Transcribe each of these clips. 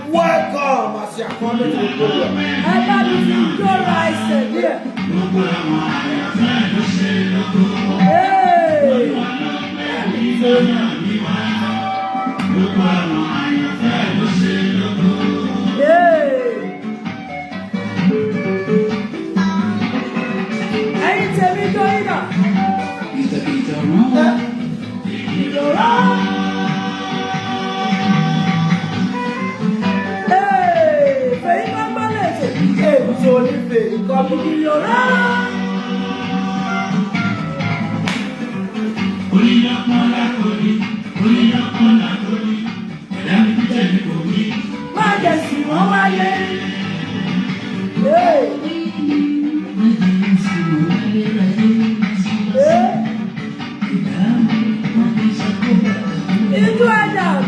Welcome as you are coming to the program.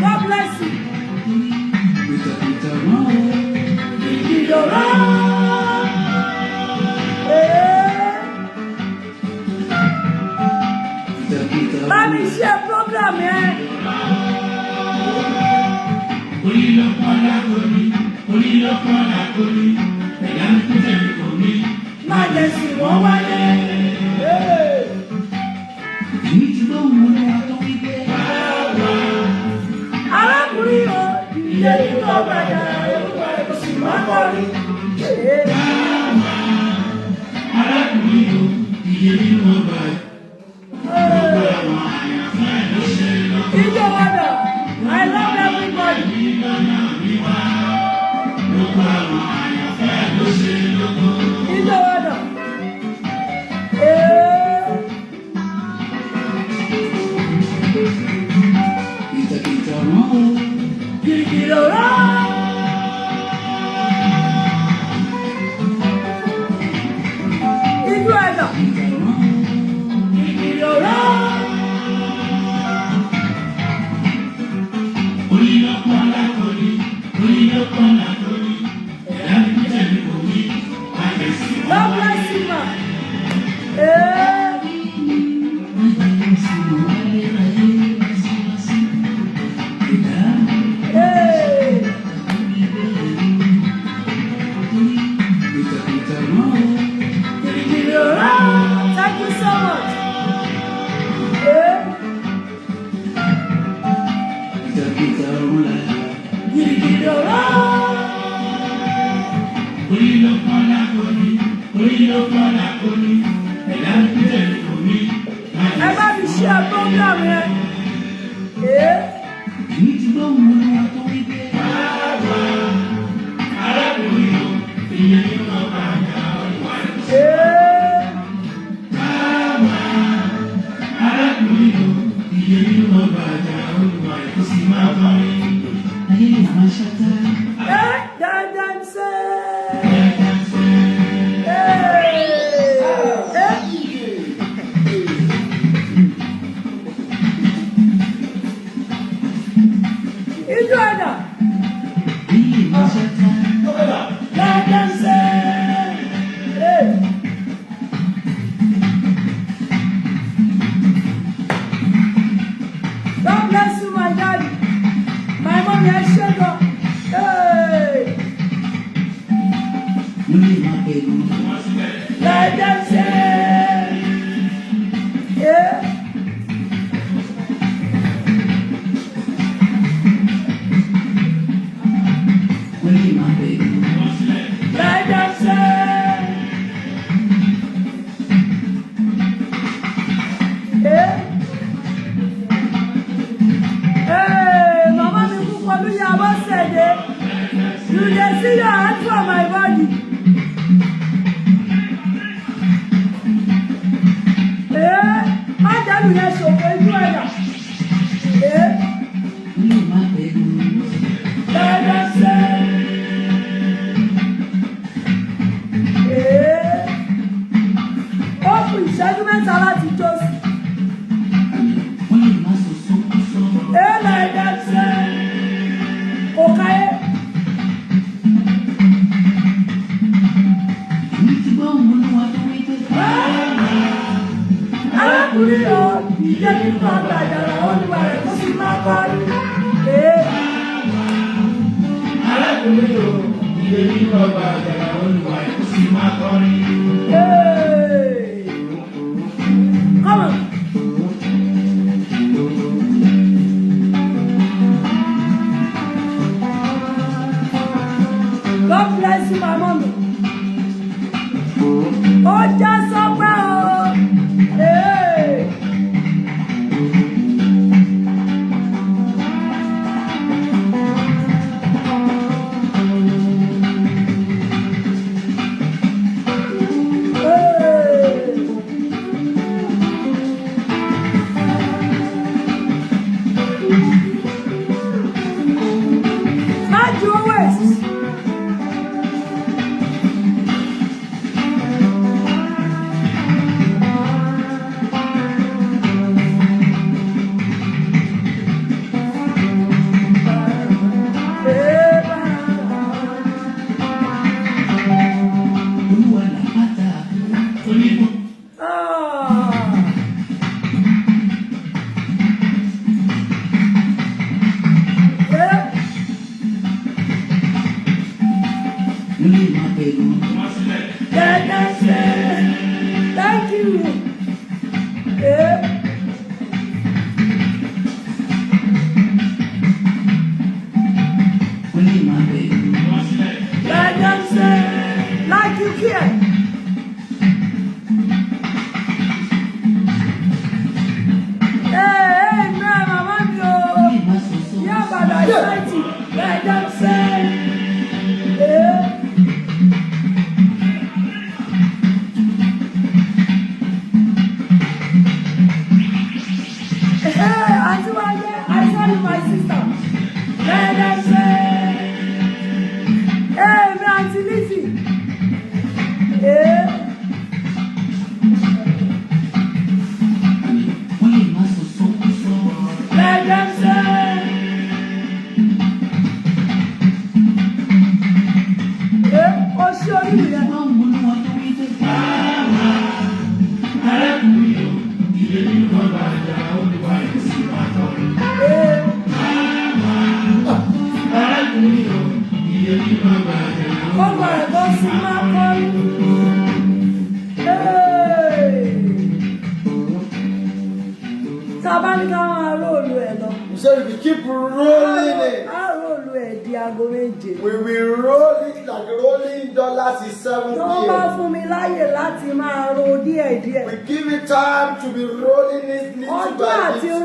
God bless you. Let me share program here. Majesty, wọ́n wáyé. Arákùnrin o, ìyẹn nínú ọgbà yàrá orúkọ ẹ̀kọ́ sì máa ń kọrin. Arákùnrin o, ìyẹn nínú ọgbà yàrá. I love everybody. gbẹ́nu yẹn ṣòfò ojú ẹ̀dá. Ó kù ìṣẹ́jú mẹ́ta láti jó sí. Okay. Arákùnrin o, ìjẹ́ nínú ọgbà àjàrà olúwa rẹ̀ tó sì máa kọrin. Arákùnrin o, ìjẹ́ nínú ọgbà àjàrà olúwa rẹ̀ tó sì máa kọrin. Come on. God bless you, my mommy. Ó já sọ́pẹ́ o. Thank you. Like you can. Hey, man, mama, yo. Yeah, but I like you. Let them say. My sister, let them say, hey, me Auntie Lizzie, let them say, oh, sure you So we keep rolling it. We will roll it like rolling dollars is 7 p.m. We give it time to be rolling it little by little.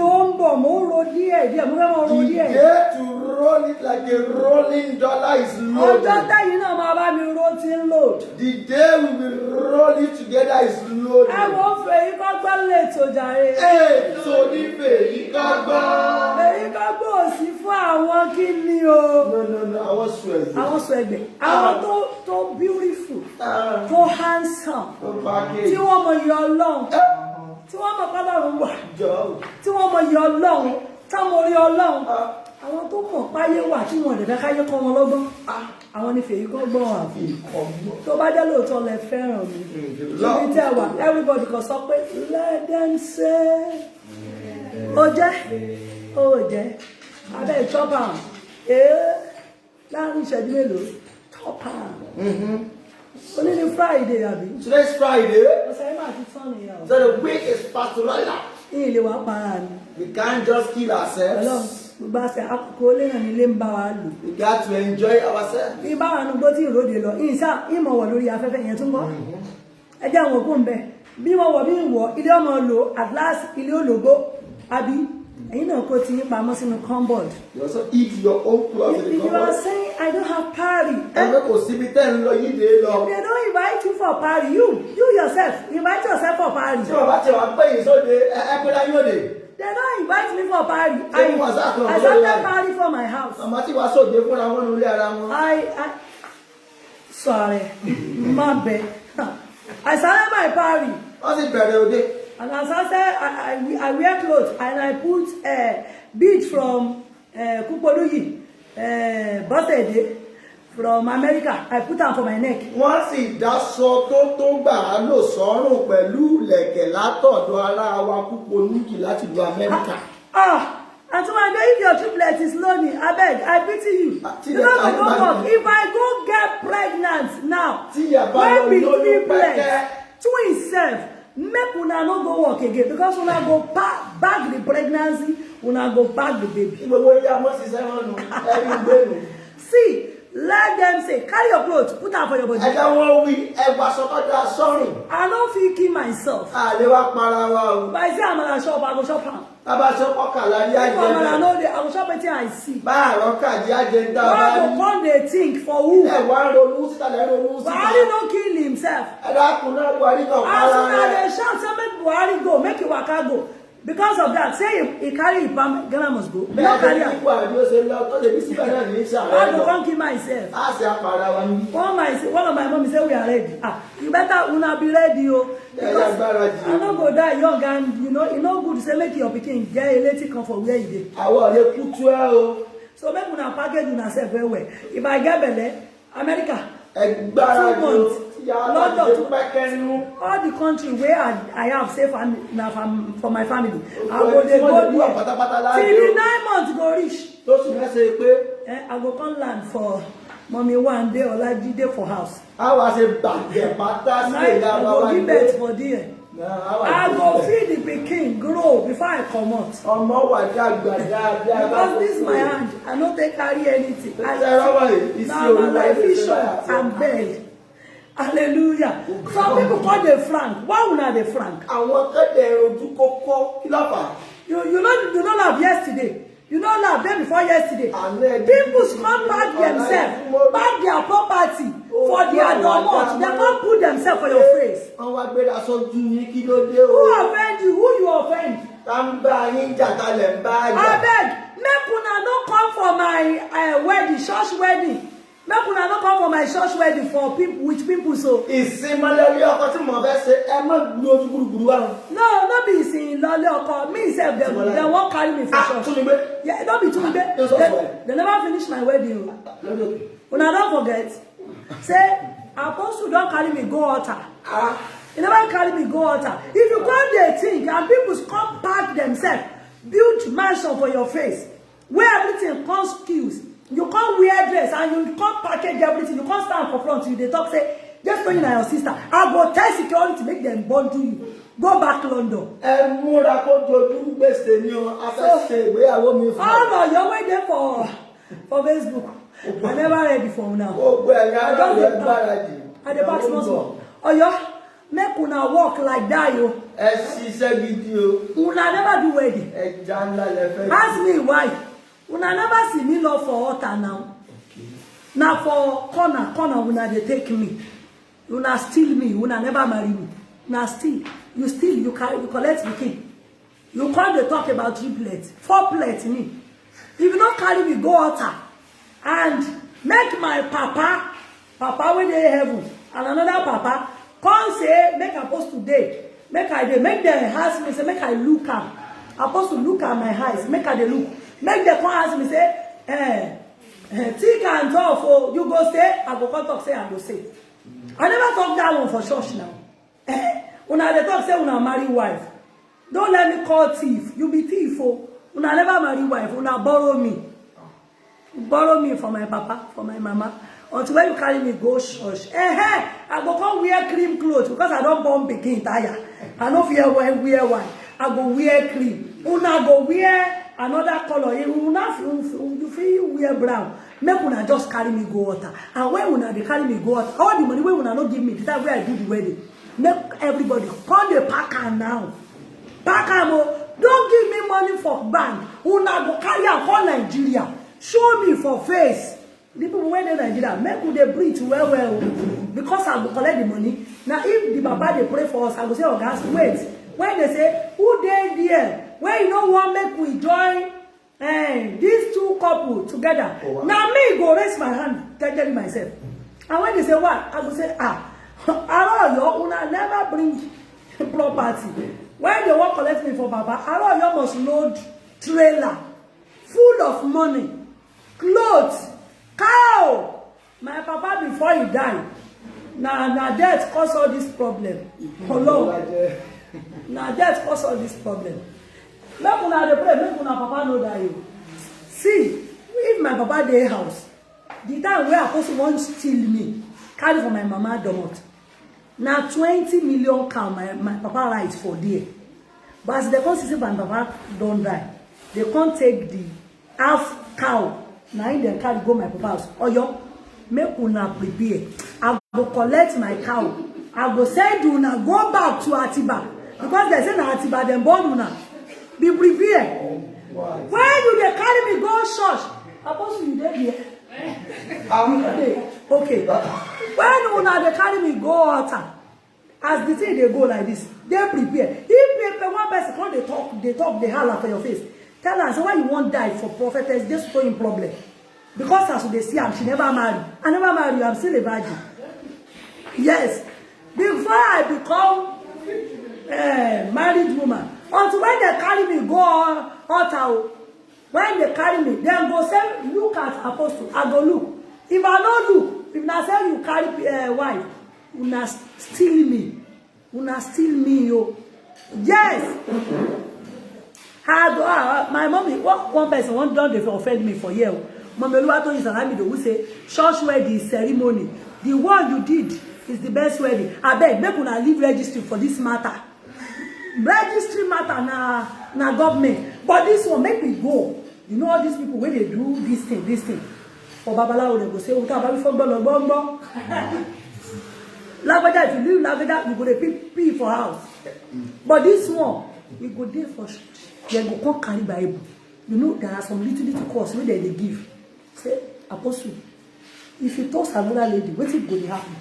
The day to roll it like a rolling dollar is loaded. The day we will roll it together is loaded. Hey, so No, I was sweating. I was sweating. I was so beautiful, so handsome. Tí wọ́n mọ yọ Ọlọ́run, tí wọ́n mọ Ọlọ́run wà, tí wọ́n mọ yọ Ọlọ́run, táwọn orí Ọlọ́run. Àwọn tó mọ̀ páyé wà tí wọ́n dẹ̀ fẹ́ káyé kọ́ wọn lọ́gbọ́n. Àwọn ni fèyí kọ́ gbọ́n àfi. Tó bá jẹ́ lóòótọ́ lẹ fẹ́ràn mi. Ibi tẹ́ wà, everybody kan sọ pé let them say. Ó jẹ́, abẹ́ ìtọ́pà. Láàrin ìṣẹ́jú mélòó tọ́pà. Only the Friday, Abby. Today's Friday. So the week is fast to run out. We can't just kill ourselves. We got to enjoy ourselves. You also eat your own clothes in the cupboard. You are saying I don't have party. Ẹgbẹ́ kò síbi tẹ́ ń lọ yíde lọ. They don't invite you for party. You yourself, invite yourself for party. Tí wọ́n bá ti wá pé ìsóde ẹgbẹ́ láyé òde. They don't invite me for party. I started party for my house. Àmọ́ tí wàá sóde fúnra wọn nílé ara wọn. Sorry, my bad. I started my party. Wọ́n sì bẹ̀rẹ̀ òde. And as I said, I wear clothes and I put bead from Kupoluyi, Bosede, from America. I put them for my neck. Wọ́n sì dáṣọ tó gbà á lò sọ́rùn pẹ̀lú lẹ̀kẹ̀ látọ̀dọ̀ ara wa Kupoluyi láti lu Amẹ́ríkà. And so I know if your triplet is lonely, I beg, I pity you. You know, I go work. If I go get pregnant now, when be triplets, twins self, make una no go work again because una go bag the pregnancy, una go bag the baby. See, let them say, carry your clothes, put them for your body. I don't feel kill myself. But I say I'm gonna shop, I go shop now. I will shop until I see. Why go come they think for who? Buhari don't kill himself. As soon as they shout, say make Buhari go, make you waka go. Because of that, say he carry his palm, Ghana must go. Not carry him. I don't come kill myself. One of my mom said we are ready. You better una be ready, because I don't go die young and you know good to say make your pikin get a lady come for where you dey. So make una package una self very well. If I get belle, America, 2 months. London, all the country where I have safe for my family. I go there till the 9 months go reach. I go come land for mommy one day or like day for house. I go give birth for there. I go feed the pikin grow before I come out. Because this my hand, I don't take carry anything. Now my life is short and bad. Hallelujah. Some people call them frank. Why would not they frank? You don't laugh yesterday. You don't laugh day before yesterday. People come back themselves, back their property for their domot. They can't put themselves for your face. Who offend you? Who you offend? I beg, make una no come for my wedding, church wedding. Make una no come for my church wedding for people with people so. No, not be sin lolly oko. Me self they won't carry me for church. Yeah, don't be too bad. They never finish my wedding. Una don't forget. Say apostle don't carry me go altar. You never carry me go altar. If you come there think and people come pack themselves, build mansion for your face, where everything comes skills. You can't wear dress and you can't package everything. You can't stand for front. You they talk say, just going to your sister. I go tell security to make them bundle you. Go back to London. Oh no, you're waiting for Facebook. I never ready for now. I don't I the back small. Oh yeah, make una walk like that yo. Una never do wedding. Ask me why. Una never see me love for altar now. Now for corner, una they take me. Una steal me, una never marry me. Una steal. You steal, you collect the king. You can't they talk about 3 plates, 4 plates me. If you don't carry me, go altar. And make my papa when they heaven, and another papa, come say, make apostle today. Make them ask me, say, make I look am. Apostle look at my eyes, make I look. Make them come ask me, say, thick and tough, oh, you go say, I go come talk, say, I go say. I never talk that one for church now. Una they talk, say, una marry wife. Don't let me call thief. You be thief, oh. Una never marry wife, una borrow me. Borrow me for my papa, for my mama. Until when you carry me go church. I go come wear cream clothes because I don't born pikin tire. I don't fear wear one. I go wear cream. Una go wear another color. You feel wear brown. Make una just carry me go water. And when una they carry me go water, all the money when una not give me the time where I do the wedding. Make everybody come the packer now. Packer mo. Don't give me money for bank. Una go carry am for Nigeria. Show me for face. The people when they Nigeria, make who they breathe well, because I will collect the money. Now, if the Baba they pray for us, I will say, oh guys, wait. When they say, who they there? Where you don't want make we join these two couples together. Oh, wow. Now me go raise my hand, tell myself. And when they say what, I will say, I know you never bring property. When they want collect me for Baba, I know you must load trailer full of money, clothes, cow. My Papa before he died, now death cause all this problem. Hello. Now death cause all this problem. Make una dey pray, make una Papa know that you. See, if my Papa dey house, the time where I supposed want steal me, carry for my mama domot. Now 20 million cow my Papa writes for there. But as they come see my Papa don't die, they can't take the half cow. Now in them carry go my Papa house. Oh yo, make una prepare. I go collect my cow. I go send una go back to Atiba. Because they say na Atiba them born una. Be prepared. Why do they carry me go church? Apostle, you there here? Okay. When una they carry me go altar, as the thing they go like this, they prepare. If one person come they talk, they holler for your face. Tell her, so why you won't die for prophetess? Just showing problem. Because as they see, she never married. I never married. I'm still a virgin. Yes. Before I become married woman, until when they carry me go altar, when they carry me, then go say, look at apostle. I go look. If I don't look, if I say you carry wife, una steal me. Una steal me, yo. Yes. My mommy, one person, one done they offend me for years. Mommy Oluwatoyin Salami who say, church wedding ceremony. The one you did is the best wedding. I beg, make una leave registry for this matter. Registry matter na government. But this one, make me go. You know all these people, when they do this thing. For Babalawo, they go say, Uta Babi for Bongo. Lavada, if you leave Lavada, you go to pay for house. But this one, we go there for they go come carry Bible. You know, there are some little course where they give. Say, Apostle, if you toss another lady, what's it going to happen?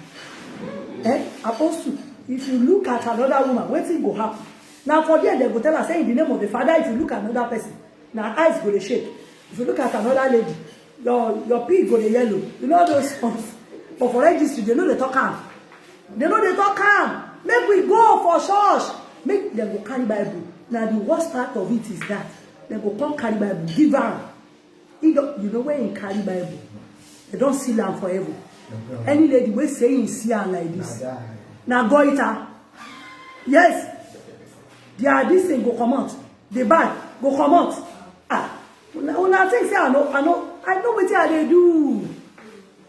Apostle, if you look at another woman, what's it going to happen? Now for there, they go tell us, say in the name of the Father, if you look at another person, now eyes go to shake. If you look at another lady, your pig go to yellow. You know those ones. But for registry, they know they talk calm. They know they talk calm. Make we go for church. Make them go carry Bible. Now the worst part of it is that they go come carry Bible, give her. You know where in carry Bible, they don't seal them forever. Any lady will say in see her like this. Now go it her. Yes. They are this thing go come out. The bag go come out. Una think say I know what they do.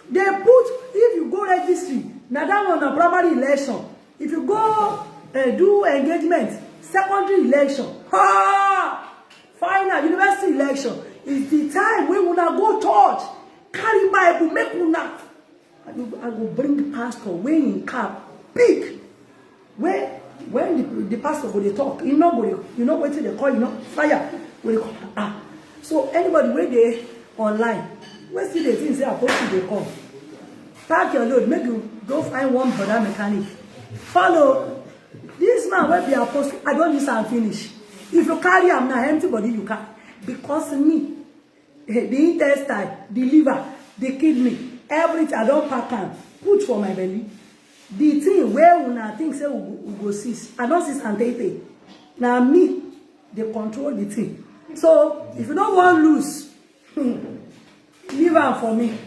They put, if you go registry, now that one a primary election. If you go do engagement, secondary election, final university election, is the time when una go church, carry Bible, make una. I go bring pastor way in cap, big. When the pastor go they talk, you know what they call, fire. So anybody where they online, when see the things they are supposed to come, pack your load, make you go find one brother mechanic. Follow this man where be apostle. I don't use and finish. If you carry am now, empty body you can. Because me, the intestine, the liver, the kidney, everything I don't pack am, put for my belly. The thing where una think say we go cease, I don't cease and take. Now me, they control the thing. So if you don't want lose, leave am for me.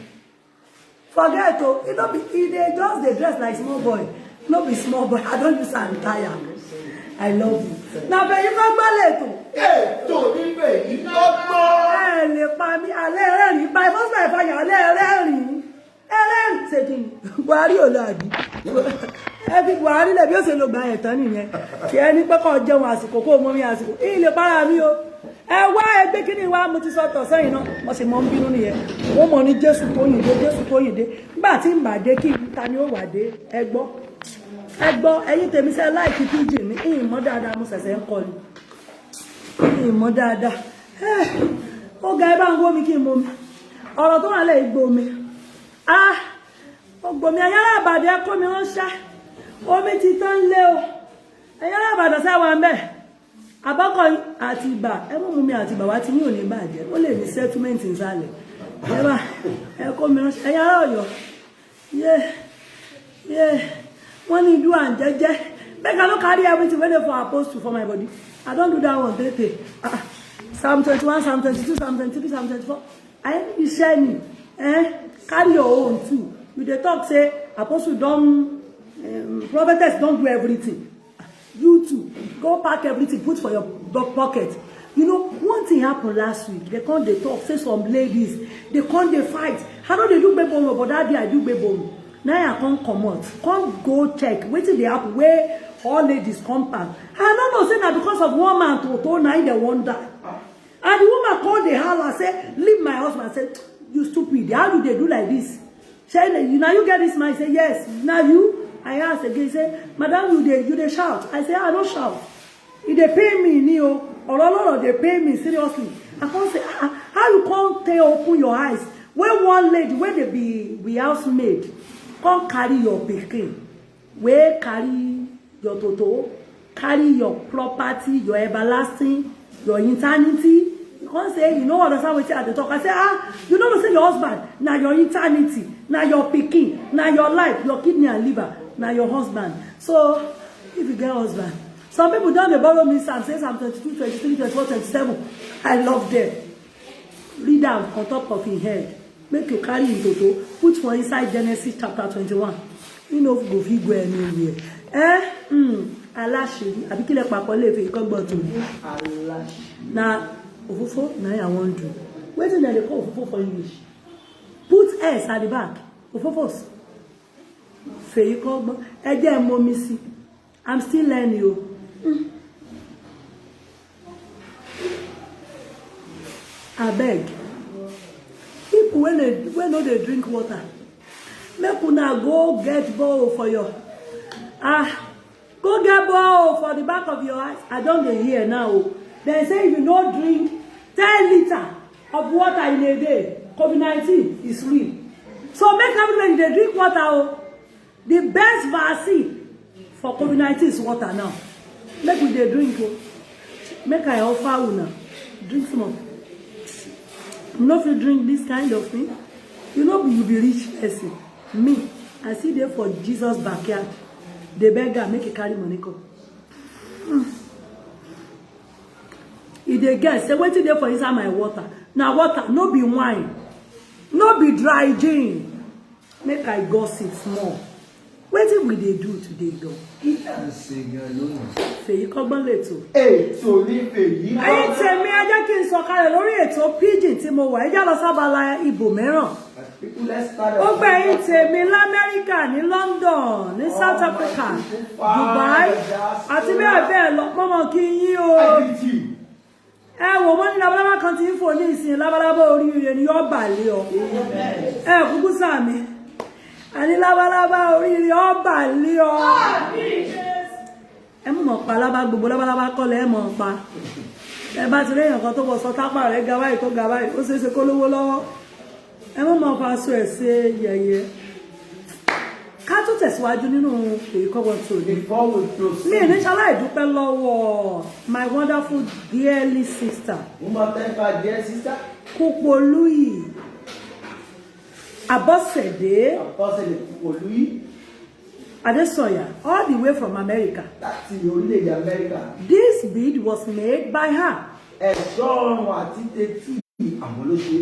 Forget to, they just they dress like small boy. No be small boy. I don't use and tire. I love you. Now, but you can't ballet too. Hey, don't you not more. Le pami ale by first by fire ale saying Buhari oladi. Every Buhari le bi o se lo gba etan niyen. Ti eni pe ko jeun asiko ko mo mi asiko. Ile para mi o. Wá ẹgbẹ́ kíní wá mo ti sọ tọ̀ sẹ́yìn náà mo sì mọ́ ń bínú nìyẹn wọ́n mọ̀ ní Jésù tó yìnde nígbà tí ń bà dé kí ta ni ó wà dé ẹgbọ́ ẹ̀yin tèmi sẹ́ láìkí píjì ní ìmọ̀ dáadáa mo ṣẹ̀ṣẹ̀ ń kọ́ ni ìmọ̀ dáadáa ó ga ẹ bá ń gbó mi kí n mọ mi ọ̀rọ̀ tó wà lẹ́yìn gbó mi Ah, ogbomi ayara Ìbàdàn kó mi ránṣẹ́. Omi ti tán lé o. Ayara Ìbàdàn sa wa ńbẹ̀. Abako àti Ìbà, ẹ mú mi àti Ìbà wá tí mi ò ní bàjẹ́. Ó lè ní settlement nsàlẹ̀. Ẹ bá ẹ kó mi ránṣẹ́. Ayara Ọ̀yọ́. Yeah. Wọ́n ní do and jeje. Make I no carry everything when they for apostle for my body. I don't do that one, tete. Psalm 21, Psalm 22, Psalm 23, Psalm 24. I you share me. Carry your own too. You dey talk say apostle don't prophetess don't do everything. You too. Go pack everything, put for your pocket. You know, one thing happened last week. They come, they talk, say some ladies, they come, they fight. How do they do bebo? But that day I do bebo. Now I can't come out. Can't go check. Wait till they happen where all ladies come back. I don't know, say that because of one man to now they won't die. And the woman called the house and say, leave my husband. I said, you stupid. How do they do like this? Say, now you get this man. I say, yes. Now you, I asked again, say, madam, you they shout. I say, I don't shout. If they pay me, Neo, or they pay me seriously. I can't say, how you can't open your eyes? When one lady, when they be housemaid, can't carry your pikin, where carry your toto, carry your property, your everlasting, your eternity. You can't say, you know what I'm saying at the talk. I say, you don't say your husband, now your eternity, now your pikin, now your life, your kidney and liver, now your husband. So, if you get husband, some people don't borrow me Psalm, say Psalm 22, 23, 24, 27. I love them. Read down on top of your head. Make you carry in toto. Put for inside Genesis chapter 21. You know, go anywhere. Alashi. Abikile papole fe ikogbo to. Alashi. Na ofofo na I want do. Wetin dem dey call ofofo for English? Put S at the back. Ofofos. Fe ikogbo. Eje momi si. I'm still learning you. I beg. People when no they drink water, make una go get bowl for your go get bowl for the back of your eyes. I don't hear now. They say if you don't drink 10 liters of water in a day, COVID-19 is real. So make everybody they drink water. The best vaccine for COVID-19 is water now. Make we they drink. Make I offer una drink some of. You know if you drink this kind of thing, you know you be rich person. Me, I see there for Jesus' backyard. The beggar make a carry money come. If they get, say waiting there for inside my water. Now water, no be wine, no be dry gin. Make I gossip small. What will they do today though? Eat and sing alone. Fèyí kọ́gbọ́n lẹ́tọ̀. Ètò ní Fèyí kọ́gbọ́n. Ẹ̀yin tèmi ẹ jẹ́ kí n sọ̀kalẹ̀ lórí ètò pidgin tí mo wà. Ẹ já lọ sábàlá ìbò mìíràn. Ó gbé ẹ̀yin tèmi l'Amẹ́ríkà, ní London, ní South Africa, Dubai, àti bẹ́ẹ̀ bẹ́ẹ̀ lọ. Mọ́mọ́ kí yín o. Ẹ wò wọ́n ní labalábá kan tí ń fò ní ìsìn labalábá oríire ni yóò bà lé ọ. Ẹ kúkú sàmì. Àní labalábá oríire ó bà lé ọ. Ẹ mọ̀ pa lábá gbogbo labalábá kọ́lẹ̀ ẹ mọ̀ pa. Ẹ bá ti rí èèyàn kan tó bọ̀ sọ tápà rẹ̀ ga báyìí tó ga báyìí ó ṣeéṣe kó lówó lọ́wọ́. Ẹ mọ̀ fa aṣọ ẹ̀ ṣe yẹ̀yẹ́. Ká tó tẹ̀síwájú nínú èyí kọ́bọ̀ tó ní. Mi ní ṣaláì dúpẹ́ lọ́wọ́ my wonderful dearly sister. Mo máa tẹ́ ká dear sister. Kúpolúyì Abọ́sẹ̀dé Kúpolúyì Adesanya, all the way from America. Láti orílẹ̀-èdè America. This bead was made by her. Ẹ̀ṣọ́ ọrùn àti tẹ́tí àwọn ló ṣe.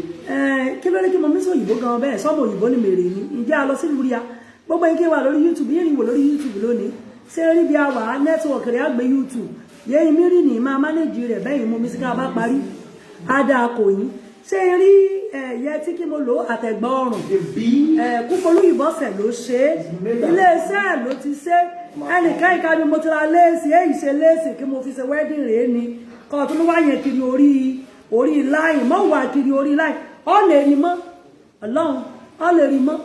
Kí ló ní kí mo mí sí òyìnbó gan bẹ́ẹ̀ sọ́mọ òyìnbó ni mèrè ni. Ǹjẹ́ a lọ sí ìlúria? Gbogbo yín kí wà lórí YouTube, yín ìwò lórí YouTube lónìí. Ṣé rí bí a wà nẹ́tíwọ̀kì rẹ̀ á gbé YouTube? Yẹ́n mi rí ní máa mánéjì rẹ̀ bẹ́yìn mo mi sí ká bá parí. Á dáa kò yín. Ṣé rí ẹ̀yẹ tí kí mo lò àtẹ̀gbọ́ ọrùn? Kúpolúyì bọ́sẹ̀ ló ṣe é. Ilé-iṣẹ́ ló ti ṣe. Ẹnìkan ìka ni mo ti ra léèsì, èyí ṣe léèsì kí mo fi ṣe wedding rèé ni. Kọ́ tó ló wá yẹn kiri orí láì, mọ́ wà kiri orí láì. Ọ lè rí mọ́. Ọlọ́run, ọ lè rí mọ́.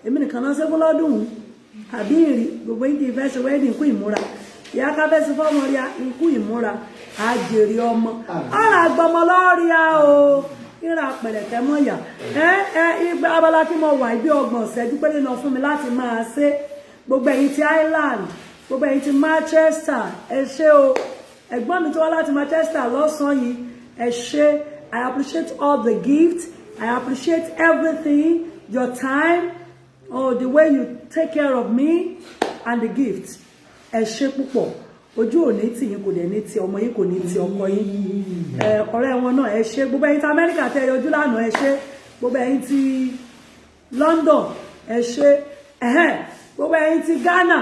Èmi nìkan náà ṣe fún lọ́dún. Àbí ìrì, gbogbo yín kì í fẹ́ ṣe wedding kú ìmúra. Ìyá ká fẹ́ sí fọ́mọ rí ikú ìmúra. Àjèrè ọmọ. Ọ̀rọ̀ àgbọmọ lọ́ọ̀rí a o. ìra pẹ̀lẹ̀kẹ́ mọ́yà abala tí mo wà ibi ọgbọ̀n ṣẹ́jú pé nínú fún mi láti máa ṣe gbogbo ẹ̀yin ti Ireland gbogbo ẹ̀yin ti Manchester ẹ ṣé o ẹ̀gbọ́n mi tó wá láti Manchester lọ́sàn-án yìí ẹ ṣé I appreciate all the gifts I appreciate everything your time the way you take care of me and the gifts ẹ ṣé púpọ̀ ojú ò ní tì yín kò dẹ̀ ní ti ọmọ yín kò ní ti ọkọ yín ọ̀rẹ́ wọn náà ẹ ṣé gbogbo ẹ̀yin ti Amẹ́ríkà tẹ́ ojú lánàá ẹ ṣé gbogbo ẹ̀yin ti London ẹ ṣé gbogbo ẹ̀yin ti Ghana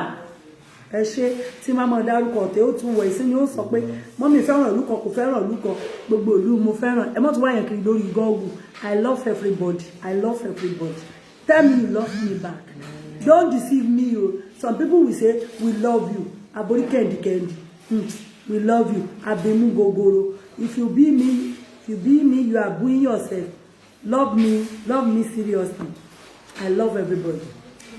ẹ ṣé tí máa máa dárúkọ tẹ ó tún wọ ìsinmi ó sọ pé mọ́mí fẹ́ràn ìlú kan kò fẹ́ràn ìlú kan gbogbo ìlú mo fẹ́ràn ẹ mọ́ tún wáyàn kiri lórí Google I love everybody I love everybody tell me you love me back don't deceive me o some people will say we love you abori kendi we love you abemu gogoro if you be me you are doing yourself love me seriously I love everybody.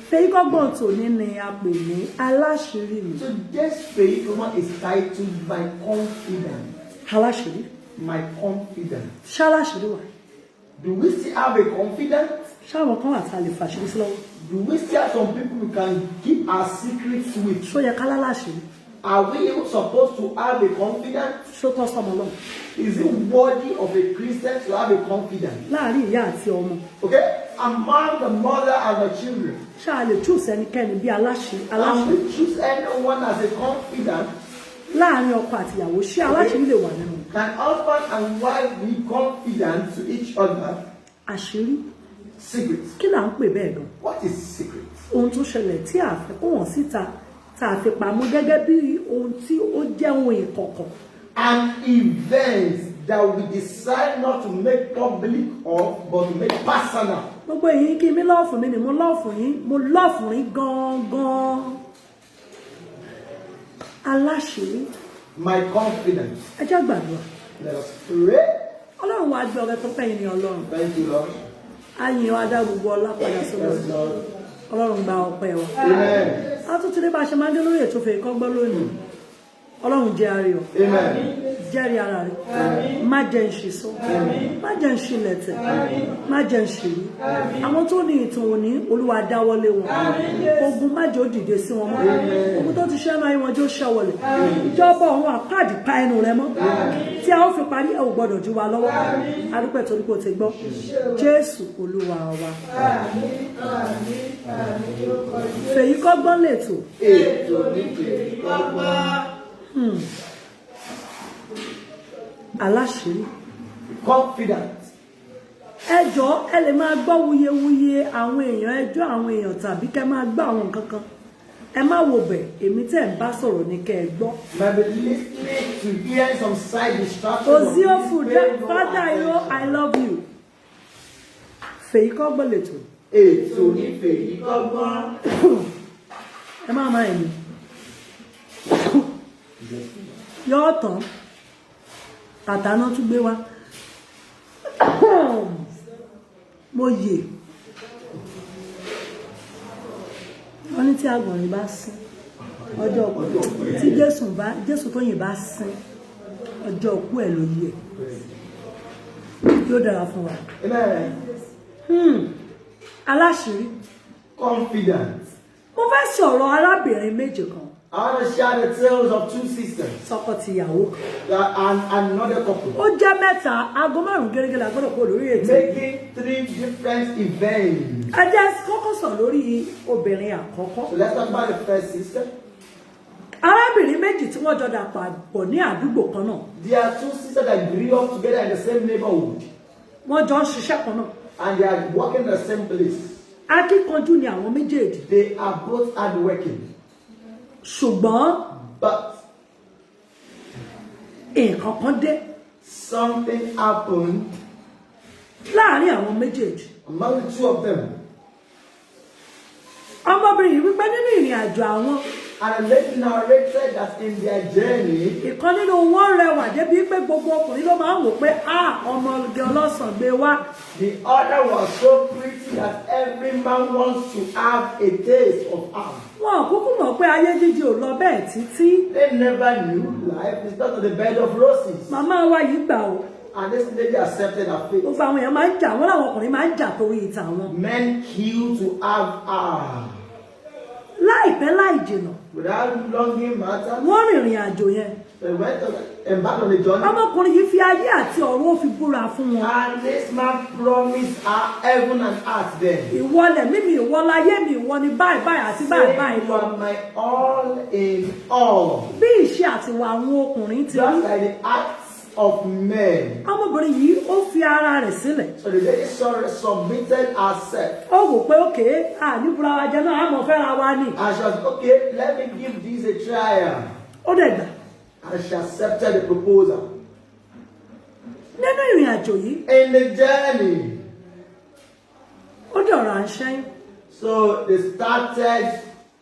Feyikogbon to ni a pè ní aláṣírí mi. So this Feyikogbon is titled My Confidence. Aláṣírí. My confidence. Ṣaláṣírí wà. Do we still have a confidence? Ṣáwọn kan wà tá lè fàṣírí sí lọ́wọ́. Do we still have some people we can keep our secrets with? Ṣó yẹ ká láláṣírí. Are we even supposed to have a confidence? Ṣó tọ́ sọmọ lọ́wọ́. Is it worthy of a Christian to have a confidence? Láàárín ìyá àti ọmọ. Okay? Among the mother and the children. Ṣáà lè choose ẹnikẹ́ni bí aláṣírí. And we choose anyone as a confidant. Láàárín ọkọ àti ìyàwó ṣé aláṣírí lè wà nínú. Can husband and wife be confident to each other? Àṣírí. Secret. Kí là ń pè bẹ́ẹ̀ gan? What is secret? Ohun tó ṣẹlẹ̀ tí a fẹ́ kó wọ́n síta tá a fi pamọ́ gẹ́gẹ́ bí ohun tí ó jẹ́ ohun ìkọ̀kọ̀. An event that we decide not to make public of but to make personal. Gbogbo èyí kí mi lọ́ọ̀fù mi ni mo lọ́ọ̀fù yín gangan. Aláṣírí. My confidence. Ẹ jẹ́ gbàdúrà. Let us pray. Ọlọ́run wa gbé ọrẹ tó pẹ́yìn ní Ọlọ́run. Thank you, Lord. Ayìn wa dá gbogbo ọlá padà sọ́dọ̀. Yes, Lord. Ọlọ́run gba ọpẹ́ wa. Amen. A tún ti dé bá a ṣe máa ń dé lórí ètò Fèyíkọ́gbọ́n lónìí. Ọlọ́run jẹ́ ayọ̀. Amen. Jẹ́rìí ara rẹ̀. Má jẹ́ ń ṣe sọ. Má jẹ́ ń ṣe lẹ̀tẹ̀. Má jẹ́ ń ṣe rí. Àwọn tó ní ìtàn òní Olúwa dáwọ́lé wọn. Ogun má jẹ́ ó dìde sí wọn mọ́. Ogun tó ti ṣẹ́ máa ń wọn jó ṣẹ́wọlẹ̀. Ìjọba ọ̀hún àpáàdì pa ẹnu rẹ mọ́. Tí a ó fi parí ẹ̀ ò gbọ́dọ̀ ju wa lọ́wọ́. Adúpẹ́ torí kò ti gbọ́. Jésù Olúwa wa. Fèyíkọ́gbọ́n lètò. Ètò ní Fèyíkọ́gbọ́n. Aláṣírí. Confident. Ẹ jọ̀ọ́ ẹ lè máa gbọ́ wuyewuye àwọn èèyàn ẹjọ́ àwọn èèyàn tàbí kẹ́ máa gbọ́ àwọn nǹkan kan. Ẹ má wo bẹ̀ èmi tẹ́ ń bá sọ̀rọ̀ ní kẹ́ ẹ gbọ́. Maybe listening to hear some side distractions. Oziofu, Father, I love you. Fèyíkọ́gbọ́n lètò. Ètò ní Fèyíkọ́gbọ́n. Ẹ má máa ẹ̀mí. Yọ ọ̀tàn. Tàtàná tún gbé wá. Mo yè. Wọ́n ní tí àgbọ̀nrín bá sín ọjọ́ ọkú tí Jésù tó yìn bá sín ọjọ́ ọkú ẹ̀ ló yẹ. Yóò dára fún wa. Aláṣírí. Confident. Mo fẹ́ sọ̀rọ̀ arábìnrin méje kan. I want to share the tales of two sisters. Sọkọ-tìyàwó. And another couple. Ó jẹ́ mẹ́ta, aago márùn-ún gẹ́gẹ́ la gbọ́dọ̀ kó lórí ètò. Making 3 different events. Ẹ jẹ́ kọ́kọ́ sọ lórí obìnrin àkọ́kọ́. So let's talk about the first sister. Arábìnrin méjì tí wọ́n jọ dàpọ̀ ní àdúgbò kan náà. There are two sisters that grew up together in the same neighborhood. Wọ́n jọ ń ṣiṣẹ́ kan náà. And they are working in the same place. Akíkanjú ni àwọn méjèèjì. They are both hardworking. Ṣùgbọ́n But nǹkan kan dé something happened láàárín àwọn méjèèjì. among the two of them. Ọmọbìnrin yìí wípé nínú ìrìn àjò àwọn. And the lady narrated that in their journey, Ìkan nínú wọn rẹwà débi pé gbogbo ọkùnrin ló máa ń wò pé ọmọge ọlọ́sàn gbé wá. the other was so pretty that every man wants to have a taste of her. Wọn kúkú mọ̀ pé ayé jíjẹ ò lọ bẹ́ẹ̀ títí. They never knew life is not on the bed of roses. Màmá wa yìí gbà ó. And this lady accepted her fate. Gbogbo àwọn èèyàn máa ń jà, wọ́n láwọn ọkùnrin máa ń jà torí ìtàn wọn. Men kill to have her. Láìpẹ́ láì jìnà. Without longing matter. Wọ́n rìnrìn àjò yẹn. They went embarked on the journey. Ọmọkùnrin yìí fi ayé àti ọ̀run ó fi búra fún wọn. And this man promised her heaven and earth then. Ìwọ lẹ̀mí mi, ìwọ láyé mi, ìwọ ni báyìí báyìí àti báyìí báyìí You are my all in all. Bí ìṣe àtiwà àwọn ọkùnrin ti rí. Just like the acts of men. Ọmọbìnrin yìí ó fi ara rẹ̀ sílẹ̀. So the lady submitted herself. Ó wò pé òkè níbura wa jẹ náà àmọ́ fẹ́ra wa ni. And she was okay, let me give this a trial. Ó dẹ̀ gbà. And she accepted the proposal. Nínú ìrìn àjò yìí. In the journey. Ó dọ̀rọ̀ à ń ṣẹ́yìn. So they started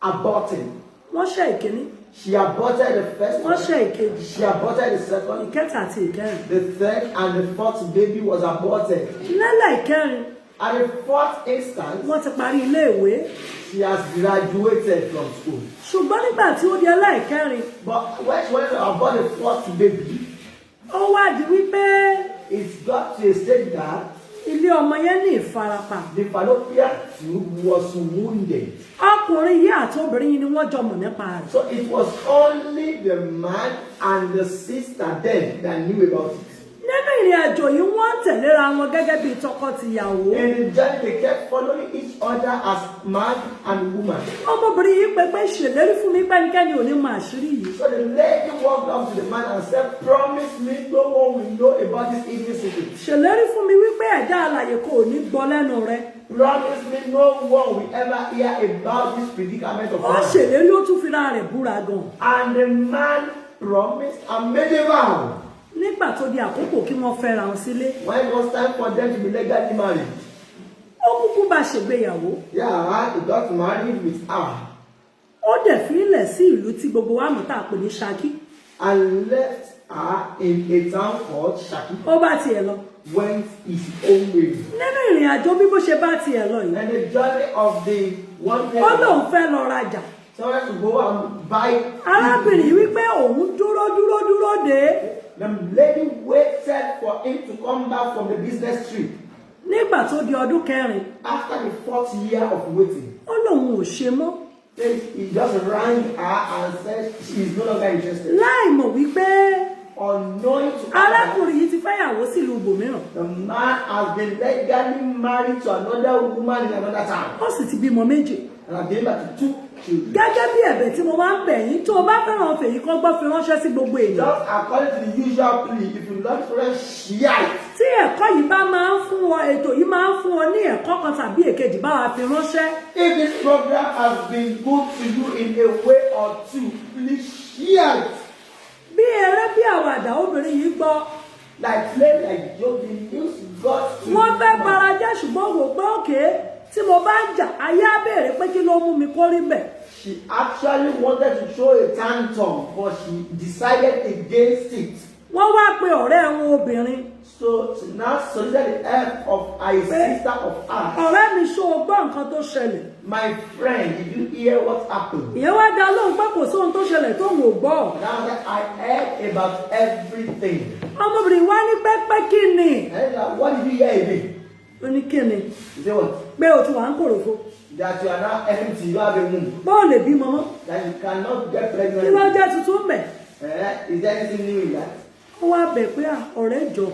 aborting. Wọ́n ṣẹ́ ìkíní. She aborted the first one. Wọ́n ṣẹ́ ìkejì. She aborted the second. Ìkẹta àti ìkẹrin. The third and the fourth baby was aborted. Lẹ́lẹ̀ ìkẹrin. At the fourth instance, wọ́n ti parí iléèwé. She has graduated from school. Ṣùgbọ́n nígbà tí ó di ẹlẹ́ẹ̀kẹrin. But when she went about the fourth baby, ó wá di wípé it got to a stage that ilé ọmọ yẹn ní ìfarapa. the fallopian tube was wounded. Ọkùnrin yìí àti obìnrin yìí ni wọ́n jọ mọ̀ nípa rẹ̀. So it was only the man and the sister then that knew about it. Nínú ìrìn àjò yìí wọ́n tẹ̀léra wọn gẹ́gẹ́ bí tọkọ-tìyàwó. In the journey they kept following each other as man and woman. Ọmọbìnrin yìí pẹpẹ ṣèlérí fún mi pẹ́nikẹ́ni ò ní mọ àṣírí yìí. So the lady walked up to the man and said, "Promise me no one will know about this evil secret." Ṣèlérí fún mi wípé ẹ̀dá alààyè kò ní gbọ́ lẹ́nu rẹ̀. Promise me no one will ever hear about this predicament of Ó man. ṣèlérí ó tún fira rẹ̀ búra gan. And the man promised and made a vow. Nígbà tó di àkókò kí wọ́n fẹ́ra wọn sílé. When it was time for them to be legally married. Ó kúkú bá ṣègbéyàwó. Yeah, he got married with her. Ó dẹ̀ fi ilẹ̀ sí ìlú tí gbogbo wa mọ̀ tá a pè ní Ṣakí. And left her in a town called Shaki. Ó bá tiẹ̀ lọ. Went his own way. Nínú ìrìn àjò bí bó ṣe bá tiẹ̀ lọ yìí. And the journey of the one Ó lóun fẹ́ lọ rajà. So I had to go and buy. Arábìnrin wípé òun dúró dé. The lady waited for him to come back from the business trip. Nígbà tó di ọdún kẹrin. After the 4th year of waiting. Ó lóun ò ṣe mọ́. He just rang her and said she is no longer interested. Láì mọ̀ wípé Unknowing to arákùnrin yìí ti fẹ́yàwó sílùú ibòmíràn. the man has been legally married to another woman in another town. Ó sì ti bímọ méje. And I've been back to 2 children. Gẹ́gẹ́ bí ẹ̀bẹ̀ tí mo máa ń bẹ̀ yín tó o bá fẹ́ràn fèyí kan gbọ́ fi ránṣẹ́ sí gbogbo èèyàn. Just according to the usual plea, if you love friends, share it. Tí ẹ̀kọ́ yìí bá máa ń fún ọ, ètò yìí máa ń fún ọ ní ẹ̀kọ́ kan tàbí èkejì bá wa fi ránṣẹ́. If this program has been good to you in a way or two, please share it. Bí eré bí àwàdà obìnrin yìí gbọ́. Like play like joke, the news got to Wọ́n fẹ́ bara jẹ́ ṣùgbọ́n wò pé òkè tí mo bá ń jà ayé á béèrè pé kí ló mú mi kó rí bẹ̀. She actually wanted to show a tantrum, but she decided against it. Wọ́n wá pe ọ̀rẹ́ wọn obìnrin. So she now solicited the help of a sister of hers. Ọ̀rẹ́ mi ṣó o gbọ́ nǹkan tó ṣẹlẹ̀. My friend, did you hear what happened? Ìyẹn wá dá lóhùn pé kò sóhun tó ṣẹlẹ̀ tó ń wò gbọ́. Now that I heard about everything. Ọmọbìnrin wá ní pẹ́pẹ́ kí ni? And what did you hear again? Ó ní kí ni? You say what? Pé o ti wà ń kòròfo. That you are now empty, you have a womb. Bọ́ọ̀ lè bímọ mọ́. That you cannot get Kí pregnant. ló jẹ́ tuntun mẹ́? Is there anything new in that? Ó wá bẹ̀ pé ọ̀rẹ́ jọ.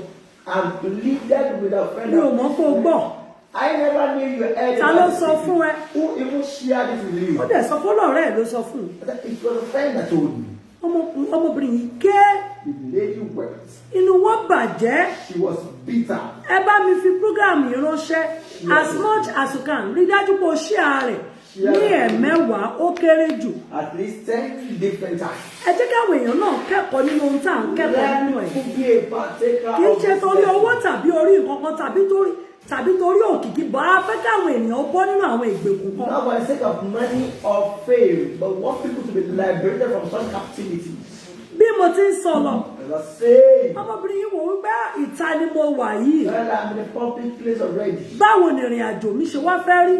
I'm pleaded with a friend. Mi ò mọ̀ kó o gbọ́. I never knew you heard Ta ló about sọ fún ẹ? Who even shared it with you? Ó dẹ̀ sọ fún ọ̀rẹ́ ẹ̀ ló sọ fún un. It was a friend that told me. Ọmọbìnrin yìí ké. The lady wept. Inú wọn bàjẹ́. She was bitter. Ẹ bá mi fi program yìí ránṣẹ́ as much as you can. Rí dájú pé o share rẹ̀ ní ẹ̀mẹ́wàá ó kéré jù. At least 10 different times. Ẹ jẹ́ káwọn èèyàn náà kẹ́kọ̀ọ́ nínú ohun tá à ń kẹ́kọ̀ọ́ nínú ẹ̀. Kì í ṣe torí owó tàbí orí nǹkan kan tàbí torí òkìkí bọ́ á fẹ́ káwọn ènìyàn bọ́ nínú àwọn ìgbèkùn kan. Not for the sake of money or fame, but want people to be liberated from some captivity. Bí mo ti ń sọ lọ, As I say, ọmọbìnrin yìí wò wípé ìta ni mo wà yìí. Well, I'm in a public place already. Báwo ni ìrìn àjò mi ṣe wá fẹ́ rí?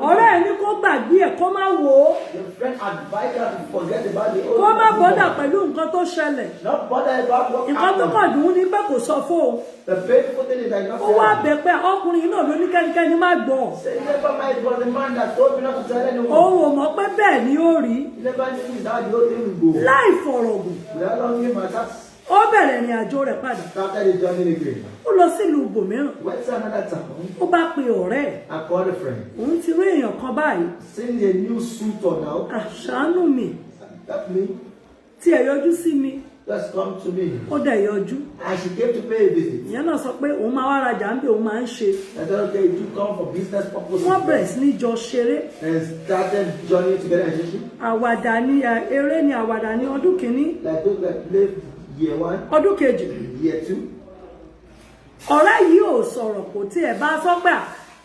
Ọ̀rẹ́ ẹ̀ ní kó gbàgbé ẹ̀ kó má wò ó. Your friend advised her to forget about the old. Kó má bọ́dà pẹ̀lú nǹkan tó ṣẹlẹ̀. Not bother about what happened. Nǹkan tó kàn dùn ún ní pé kò sọ fóun. The painful thing is that not. Ó wá bẹ̀ pé ọkùnrin yìí náà ló ní kẹ́nikẹ́ni má gbọ́. Say never mind, it was the man that told me not to tell anyone. Òun ò mọ̀ pé bẹ́ẹ̀ ni ó rí. Never knew that the whole thing would go. Láì fọ̀rọ̀gùn. How long came my tax? Ó bẹ̀rẹ̀ ìrìn àjò rẹ̀ padà. Started the journey again. Ó lọ sílùú ibòmíràn. Went to another town. Ó bá pe ọ̀rẹ́ ẹ̀. I called a friend. Òun ti rí èèyàn kan báyìí. Seeing a new suit on now. Àṣàánú mi. That me. Tí ẹ yọjú sí mi. Just come to me. Ó dẹ̀ yọjú. And she came to pay a visit. Ìyẹn náà sọ pé òun máa wá rajà ń bẹ̀ òun máa ń ṣe. I said, okay, you come for business purposes. Wọ́n bẹ̀rẹ̀ sí ní jọ ṣeré. And started journey together in relationship. Àwàdà ni eré ni àwàdà ni ọdún kìíní. Like those that played year 1. Ọdún kejì. Year 2. Ọ̀rẹ́ yìí ò sọ̀rọ̀ kò tiẹ̀ bá sọ́gbà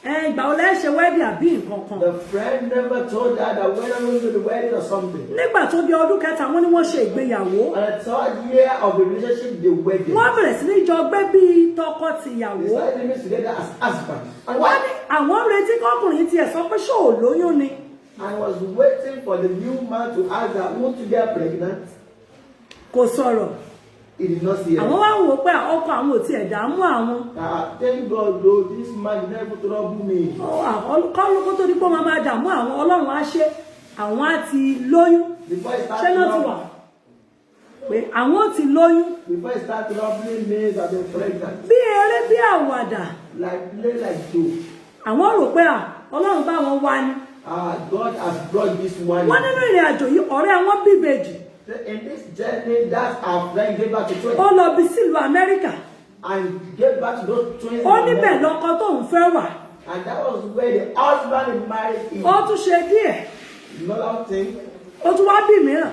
ìgbà wo lẹ́ ṣe wedding àbí nǹkan kan. The friend never told her that when I'm going to the wedding or something. Nígbà tó di ọdún kẹta wọ́n ní wọ́n ṣe ìgbéyàwó. And the 3rd year of the relationship, the wedding. Wọ́n bẹ̀rẹ̀ sí ní jọ gbé bíi tọkọ-tìyàwó. They started living together as husband. And Wọ́n ní àwọn retí kọkùnrin tiẹ̀ sọ pé ṣé ò lóyún ni. I was waiting for the new man to ask her, want to get pregnant? Kò sọ̀rọ̀. He did not see her. Àwọn wá wò pé ọkọ àwọn ò tiẹ̀ dààmú àwọn. Thank God, though, this man never trouble me. Kọ́lù kó tó di pé wọ́n máa dààmú àwọn Ọlọ́run á ṣe àwọn á ti lóyún. Before he Ṣé started náà ti wà? Pé àwọn ti lóyún. Before he started troubling me, that I'm pregnant. Bí eré bí àwàdà. Like though. Àwọn rò pé Ọlọ́run bá wọn wá ni. God has brought this one. Wọ́n nínú ìrìn àjò yìí ọ̀rẹ́ wọn bí ìbejì. In this journey, that our friend gave back to twins. Ó lọ bí sílùú Amẹ́ríkà. And gave back to those twins. Ó níbẹ̀ lọ́kọ tóun fẹ́ wà. And that was where the husband married him. Ó tún ṣe díẹ̀. Another thing. Ó tún wá bí mìíràn.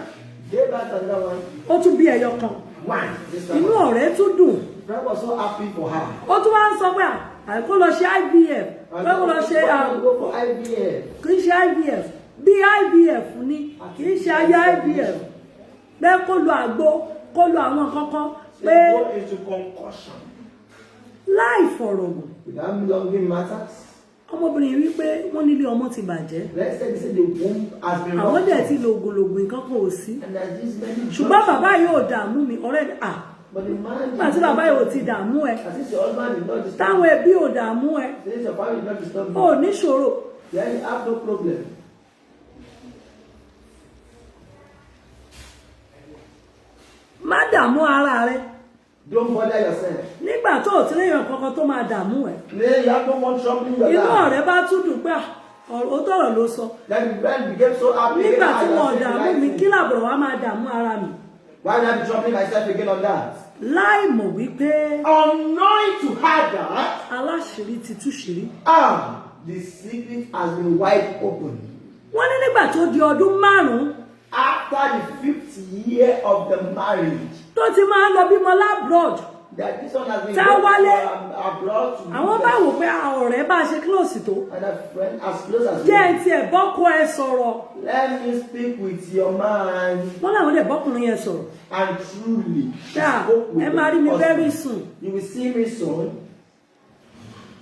Gave back to another one. Ó tún bí ẹyọ kan. One. Inú ọ̀rẹ́ tún dùn. Friend was so happy for her. Ó tún wá ń sọ pé àìkú lọ ṣe IVF. Pé kó lọ ṣe go for IVF. Kì í ṣe IVF. Bí IVF ni kì í ṣe ayé IVF. Bẹ́ẹ̀ kó lo àgbo kó lo àwọn kankan pé Go into concussion. láì fọ̀rọ̀gùn. Without belonging matters. Ọmọbìnrin yìí wípé wọ́n nílé ọmọ ti bàjẹ́. Let's say the womb has been Àwọn dẹ̀ ti lo ògùnlògùn nǹkan kan ò sí. And there's this many Ṣùgbọ́n bàbá yóò dààmú mi ọ̀rẹ́ but the man. nígbà tí bàbá yóò ti dààmú ẹ. As if your husband is not disturbed. Táwọn ẹbí ò dààmú ẹ. Since your family is not disturbed. Ó níṣòro. Then you have no problem. Má dààmú ara rẹ. Don't bother yourself. Nígbà tó ò tí léèyàn kankan tó máa dààmú ẹ. Then you have no one troubling your Inú life. ọ̀rẹ́ bá tún dùn pé ó tọ̀rọ̀ ló sọ. Then the friend became so happy. Nígbà tí again, wọn I was dààmú saying, mi like, kí làbọ̀rọ̀ wá máa dààmú ara mi. why not be troubling myself again on that? Láì mọ̀ wípé Unknowing to her that aláṣìírí ti túṣìírí. the secret has been wide open. Wọ́n ní nígbà tó di ọdún 5 After the 5th year of the marriage, tó ti máa ń lọ bímọ lábroad. that this one has been Tá going wálé. abroad to Àwọn bá wò pé ọ̀rẹ́ bá ṣe close tó. and a friend as close as Jẹ́ ẹ tiẹ̀ bọ́kọ ẹ sọ̀rọ̀. Let me speak with your man. Wọ́n làwọn dẹ̀ bọ́kùnrin yẹn sọ̀rọ̀. And truly, Dáa, spoke with ẹ máa rí mi the very husband. soon. You will see me soon.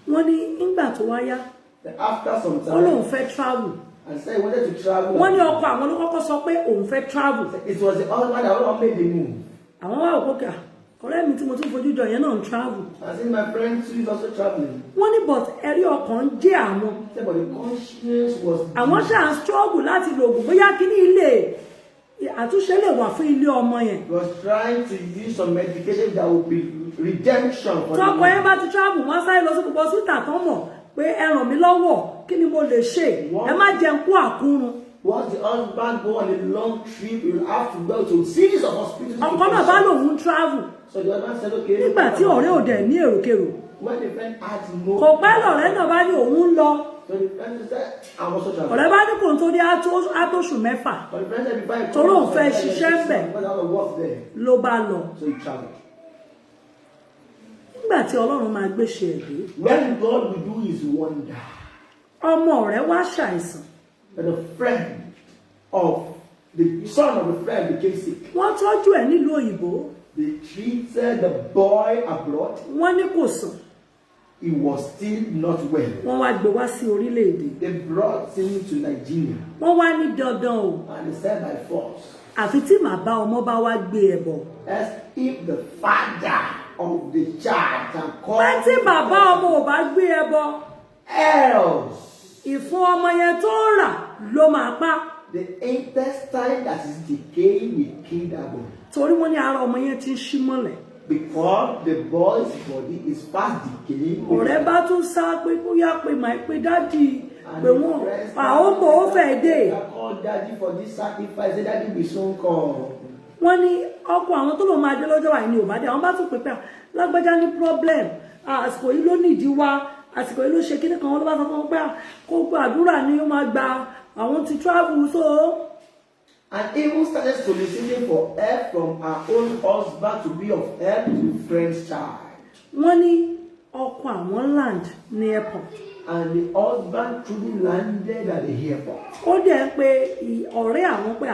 Wọ́n ní nígbà tó wáyá, Then after some wọ́n lóun time, fẹ́ travel. and said he wanted to travel. Wọ́n ní ọkọ àwọn ló kọ́kọ́ sọ pé òun fẹ́ travel. It was the husband that already made the move. Àwọn wá òkú kà ọ̀rẹ́ mi tí mo tún fojú jọ yẹn náà ń travel. I think my friend too is also traveling. Wọ́n ní but ẹ̀rí ọkàn jẹ́ àwọn. He said, but the conscience was. Àwọn ṣáà ń struggle láti lo oògùn bóyá kí ní ilé àtúnṣe lè wà fún ilé ọmọ yẹn. He was trying to use some medication that would be redemption for the Tọkọ yẹn man. bá ti travel wọ́n sáré lọ sí gbogbo síta tán mọ̀ pé ẹ ràn mí lọ́wọ́ kí ni mo lè ṣe ẹ má jẹun kú àkúrun. Once the husband go on a long trip, he will have to go to a series of hospitals. Ọkọ náà bá lòun travel So the husband said, okay. nígbà tí ọ̀rẹ́ ò dẹ̀ ní èròkèrò. When the friend had no. Kò pẹ́ lọ̀rẹ́ náà bá ní òun ń lọ. So the friend said, I'm also traveling. Ọ̀rẹ́ bá ní kò ń tó dé átóṣù mẹ́fà But the friend said, before I Torí òun fẹ́ ṣiṣẹ́ ń bẹ̀. because I was work there. ló bá lọ. So he traveled. Nígbà tí Ọlọ́run máa gbéṣe ẹ̀dé, When God will do his wonder, ọmọ rẹ̀ wá ṣàìsàn. that the friend of the son of the friend became sick. Wọ́n tọ́jú ẹ̀ nílùú òyìnbó. They treated the boy abroad. Wọ́n ní kò sùn. He was still not well. Wọ́n wá gbé wá sí orílẹ̀-èdè. They brought him to Nigeria. Wọ́n wá ní dandan o. And they said by force. Àfi tí bàbá ọmọ bá wá gbé ẹbọ. As if the father of the child can call. Pé tí bàbá ọmọ ò bá gbé ẹbọ. Else. Ìfun ọmọ yẹn tó rà ló máa pa. The intestine that is decaying will kill that boy. Torí wọ́n ní ara ọmọ yẹn ti ń ṣí mọ́lẹ̀. Because the boy's body is fast decaying. Ọ̀rẹ́ bá tún sá pé kó yá pé màá pé dádì pé wọ́n àwọn bò ó fẹ́ dé. Call daddy for this sacrifice. Say daddy will soon come. Wọ́n ní ọkọ àwọn tó lọ máa dé lọ́jọ́ wà ní òbádé àwọn bá tún pè pé lágbájá ní problem àsìkò yìí ló nídìí wá àsìkò yìí ló ṣe kíní kan wọ́n ló bá sọ fún wọn pé kó gbàdúrà ni ó máa gba àwọn ti travel so. And even started soliciting for help from her own husband to be of help to friend's child. Wọ́n ní ọkọ àwọn land ní airport. And the husband truly landed at the airport. Ó dẹ̀ pé ọ̀rẹ́ àwọn pé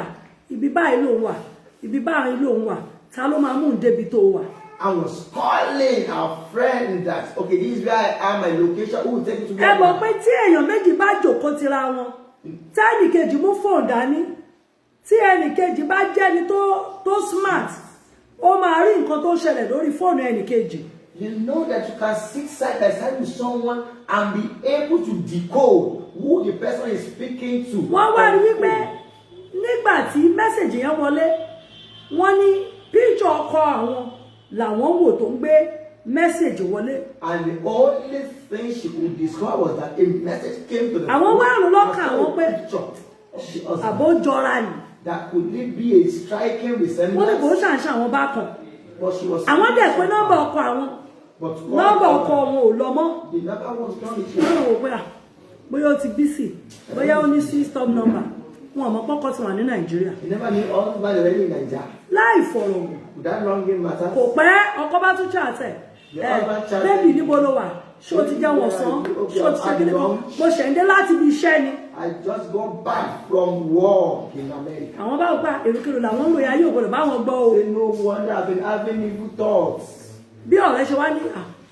ibi báyìí ló wà ibi báyìí ló wà ta ló máa mú un débi tó wà. I was calling our friend that okay this is where I am, my location, who will take you to ẹ mọ̀ pé tí èèyàn méjì bá jókòó tira wọn tí ẹnìkejì mú fóònù dání tí ẹnìkejì bá jẹ́ni tó smart ó máa rí nǹkan tó ṣẹlẹ̀ lórí fóònù ẹnìkejì. You know that you can sit side by side with someone and be able to decode who the person is speaking to. Wọ́n wá rí wípé nígbà tí mẹ́sẹ̀jì yẹn wọlé wọ́n ní píṣọ̀ ọkọ àwọn làwọn wò tó ń gbé mẹ́sẹ̀jì wọlé. And the only thing she could discover was that a message came to the àwọn wá rò lọ́kàn àwọn pé àbó jọra ni. That could be a striking resemblance. Wọ́n ní kò ṣàǹṣà àwọn bá kàn. But she was. Àwọn dẹ̀ pé nọ́mbà ọkọ àwọn. Nọ́mbà ọkọ wọn ò lọ mọ́. The number was done with wọ́n wò pé bóyá ó ti bísí bóyá ó ní system number wọn ò mọ̀ pọ́kọ́ ti wà ní Nàìjíríà. You never knew all the money already in Nigeria. Láì fọ̀rọ̀ wò. That long game matter. Kò pẹ́ ọkọ bá tún chat bébì níbo ló wà ṣé o ti jẹ́ wọ̀n sán ṣé o ti ṣe kíni kan mo ṣẹ̀ ń dé láti ibi iṣẹ́ ni. I just got back from work in America. Àwọn bá wò pé èròkèrò làwọn ń lo ayé ògbọ́dọ̀ báwọn gbọ́ o. Say no wonder I've been having evil thoughts. Bí ọ̀rẹ́ ṣe wá ní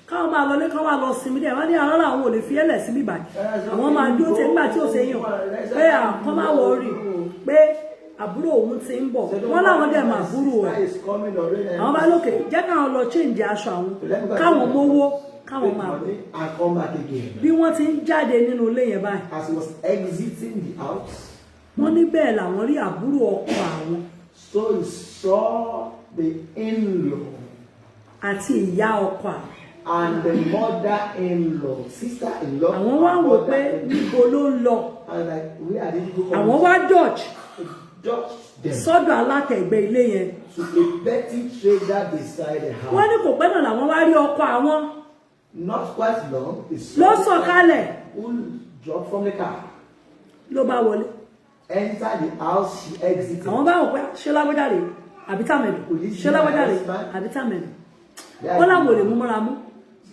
káwọn máa lọlé káwọn máa lọ sinmi dẹ̀ wọ́n ní àwọn làwọn ò lè fi ẹlẹ̀ sí bíbá àwọn máa dúró tẹ nígbà tí ò ṣe yàn pé àkọ́ máa wọ orí pé àbúrò òun ti ń bọ̀ wọ́n láwọn dẹ̀ máa búrò ẹ̀ àwọn bá lókè jẹ́ káwọn lọ change aṣọ àwọn káwọn mówó káwọn máa bọ̀ bí wọ́n ti ń jáde nínú ilé yẹn báyìí. As he was exiting the house. Wọ́n ní bẹ́ẹ̀ làwọn rí àbúrò ọkọ àwọn. So he saw the in-law. Àti ìyá ọkọ àwọn. And the mother-in-law, sister-in-law. Àwọn wá wò pé níbo ló ń lọ. And like, where are they going? Àwọn wá dodge. Dodge them. Sọ́dọ̀ alátẹ̀gbẹ́ ilé yẹn. To a petty trader beside the house. Wọ́n ní kò pẹ́ náà làwọn wá rí ọkọ àwọn. Not quite long. Ló sọ̀kalẹ̀. Who dropped from the car. Ló bá wọlé. Enter the house, she exited. Àwọn bá wò pé ṣé lágbájá rè àbí tàmẹ̀lù. Ṣé lágbájá rè àbí tàmẹ̀lù. Wọ́n láwọn ò lè mú mọ́ra mú.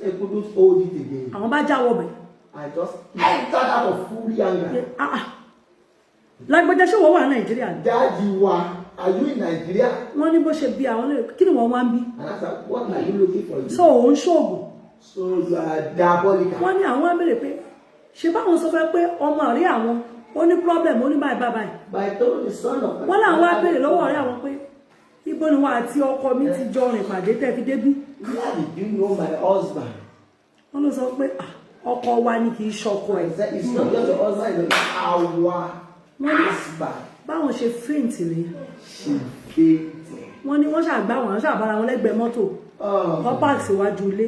They couldn't hold it again. Àwọn bá jáwọ́ bẹ̀. I just entered out of fury anger. Lágbájá ṣé wọ́n wà ní Nàìjíríà ni. Daddy wa, are you in Nigeria? Wọ́n ní bó ṣe bí àwọn lè kí ni wọ́n wá ń bí. And I said, what are you looking for? So òun ṣoògùn. So you are diabolical. Wọ́n ní àwọn abẹ́rẹ́ pé ṣe báwọn sọ fẹ́ pé ọmọ àrí àwọn ó ní problem ó ní báyìí báyìí. But I told the son of. Wọ́n láwọn abẹ́rẹ́ lọ́wọ́ ọ̀rẹ́ àwọn pé ibo ni wọ́n àti ọkọ mi ti jọ rìn pàdé tẹ́ fi débí. Where did you know my husband? Wọ́n ló sọ pé ọkọ wa ni kì í ṣọkọ ẹ̀. I said, it's not just your husband, it's our husband. Báwọn ṣe faint rí. She fainted. Wọ́n ní wọ́n ṣàgbá wọn ṣàbára wọn lẹ́gbẹ̀ẹ́ mọ́tò. Wọ́n pààkì síwájú ilé.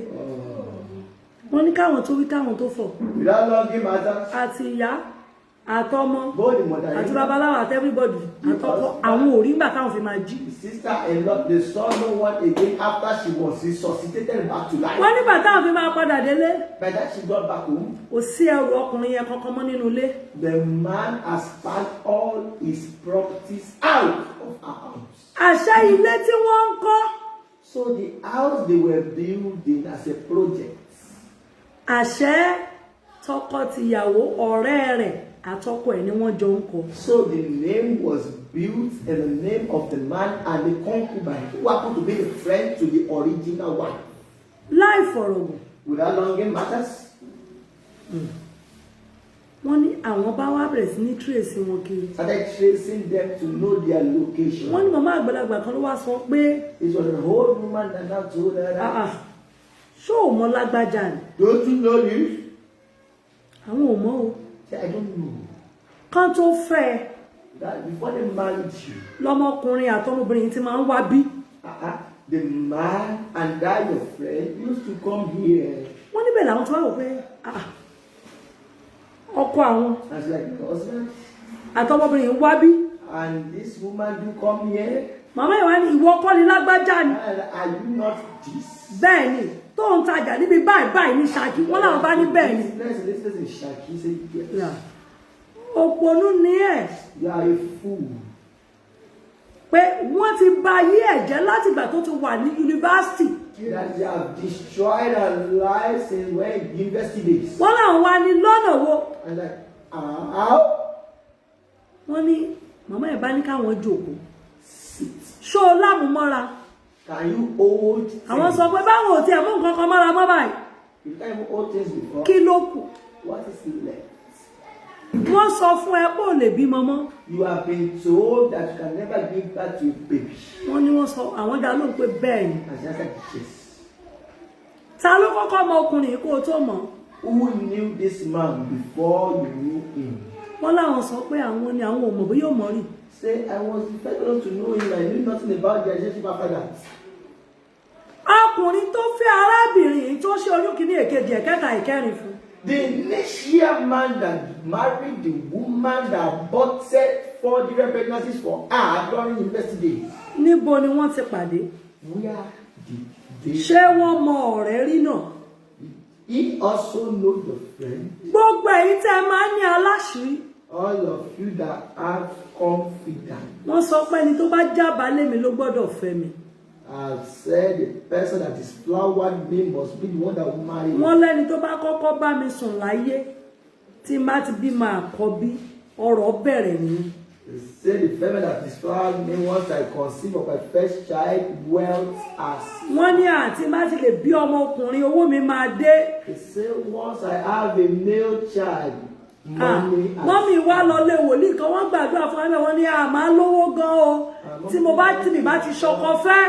Wọ́n ní káwọn tó wí káwọn tó fọ̀. Without longing matters. Àti ìyá àtọmọ Both the mother. àti babaláwo àti everybody àtọkọ àwọn ò rí nígbà táwọn fi máa jí. The sister-in-law, they saw no one again after she was resuscitated back to life. Wọ́n nígbà táwọn fi máa padà délé. By that she got back home. Kò sí ẹrù ọkùnrin yẹn kankan mọ́ nínú ilé. The man has packed all his properties out of her house. Àṣà ilé tí wọ́n ń kọ́. So the house they were building as a project. Àṣẹ tọkọ-tìyàwó ọ̀rẹ́ rẹ̀ àtọkọ ẹ̀ ni wọ́n jọ ń kọ. So the name was built in the name of the man and the concubine who happened to be the friend to the original one. Láì fọ̀rọ̀gùn. Without longing matters. Wọ́n ní àwọn bá wá bẹ̀rẹ̀ sí ní trace wọn kiri. Started tracing them to know their location. Wọ́n ní màmá àgbàlagbà kan ló wá sọ pé. It was an old woman that now told her that. Ṣó o mọ lágbájá ni? Don't you know this? Àwọn ò mọ̀ o. I don't know. Kan tó fẹ́. That before they married you. Lọ́mọkùnrin àtọmọbìnrin tí máa ń wá bí. The man and that your friend used to come here. Wọ́n níbẹ̀ làwọn tó wá wò pé ọkọ àwọn. As like the husband. Àtọmọbìnrin wá bí. And this woman do come here. Màmá ìwà ni ìwọ kọ́ ni lágbájá ni. Are you not this? Bẹ́ẹ̀ ni tó ń tajà níbi báyìí ní Ṣakí wọ́n làwọn bá ní bẹ́ẹ̀ ni. Let's in Ṣakí say yes. Òpònú ni ẹ̀. You are a fool. Pé wọ́n ti bà ayé ẹ̀ jẹ́ láti ìgbà tó ti wà ní yunifásitì. That you have destroyed her life since when university days. Wọ́n làwọn wá ní lọ́nà wo. And like, how? Wọ́n ní màmá ẹ̀ bá ní káwọn jókòó. Sit. Ṣó o lámùmọ́ra? Can you hold things? Àwọn sọ pé báwo ò tiẹ̀ mú nǹkan kan mọ́ra mọ́ báyìí. You can't even hold things before. Kí ló kù? What is left? Wọ́n sọ fún ẹ pé ò lè bímọ mọ́. You have been told that you can never give birth to a baby. Wọ́n ní wọ́n sọ àwọn dá lóhùn pé bẹ́ẹ̀ ni. And she answered yes. Ta ló kọ́kọ́ mọ ọkùnrin kó o tó mọ̀? Who knew this man before you knew him? Wọ́n láwọn sọ pé àwọn ni àwọn ò mọ̀ bóyá ò mọ̀ rí. Say, I was the first one to know him. I knew nothing about the relationship after that. Ọkùnrin tó fẹ́ arábìnrin tó ṣe oyún kìíní èkejì ẹ̀kẹta ìkẹrin fún. The initial man that married the woman that aborted 4 different pregnancies for her during university days. Níbo ni wọ́n ti pàdé? Where did they? Ṣé wọ́n mọ ọ̀rẹ́ rí náà? He also knows your friend. Gbogbo èyí tẹ́ máa ń ní aláṣìírí. All of you that have confidence. Wọ́n sọ pé ẹni tó bá jábàálẹ̀ mi ló gbọ́dọ̀ fẹ́ mi. I've said the person that is flowered me must be the one that will marry. Wọ́n lẹ́ni tó bá kọ́kọ́ bá mi sùn láyé tí má ti bí máa kọ́ bí ọ̀rọ̀ bẹ̀rẹ̀ ni. They say the family that is flowered me once I conceive of my first child, wealth as. Wọ́n ní àti má ti lè bí ọmọkùnrin owó mi máa dé. They say once I have a male child, money as. Wọ́n mi wá lọ lé wòlíì kan wọ́n gbàdúrà fún ẹgbẹ́ wọn ní àmà lówó gan o tí mo bá tì mí bá ti ṣọkọ fẹ́.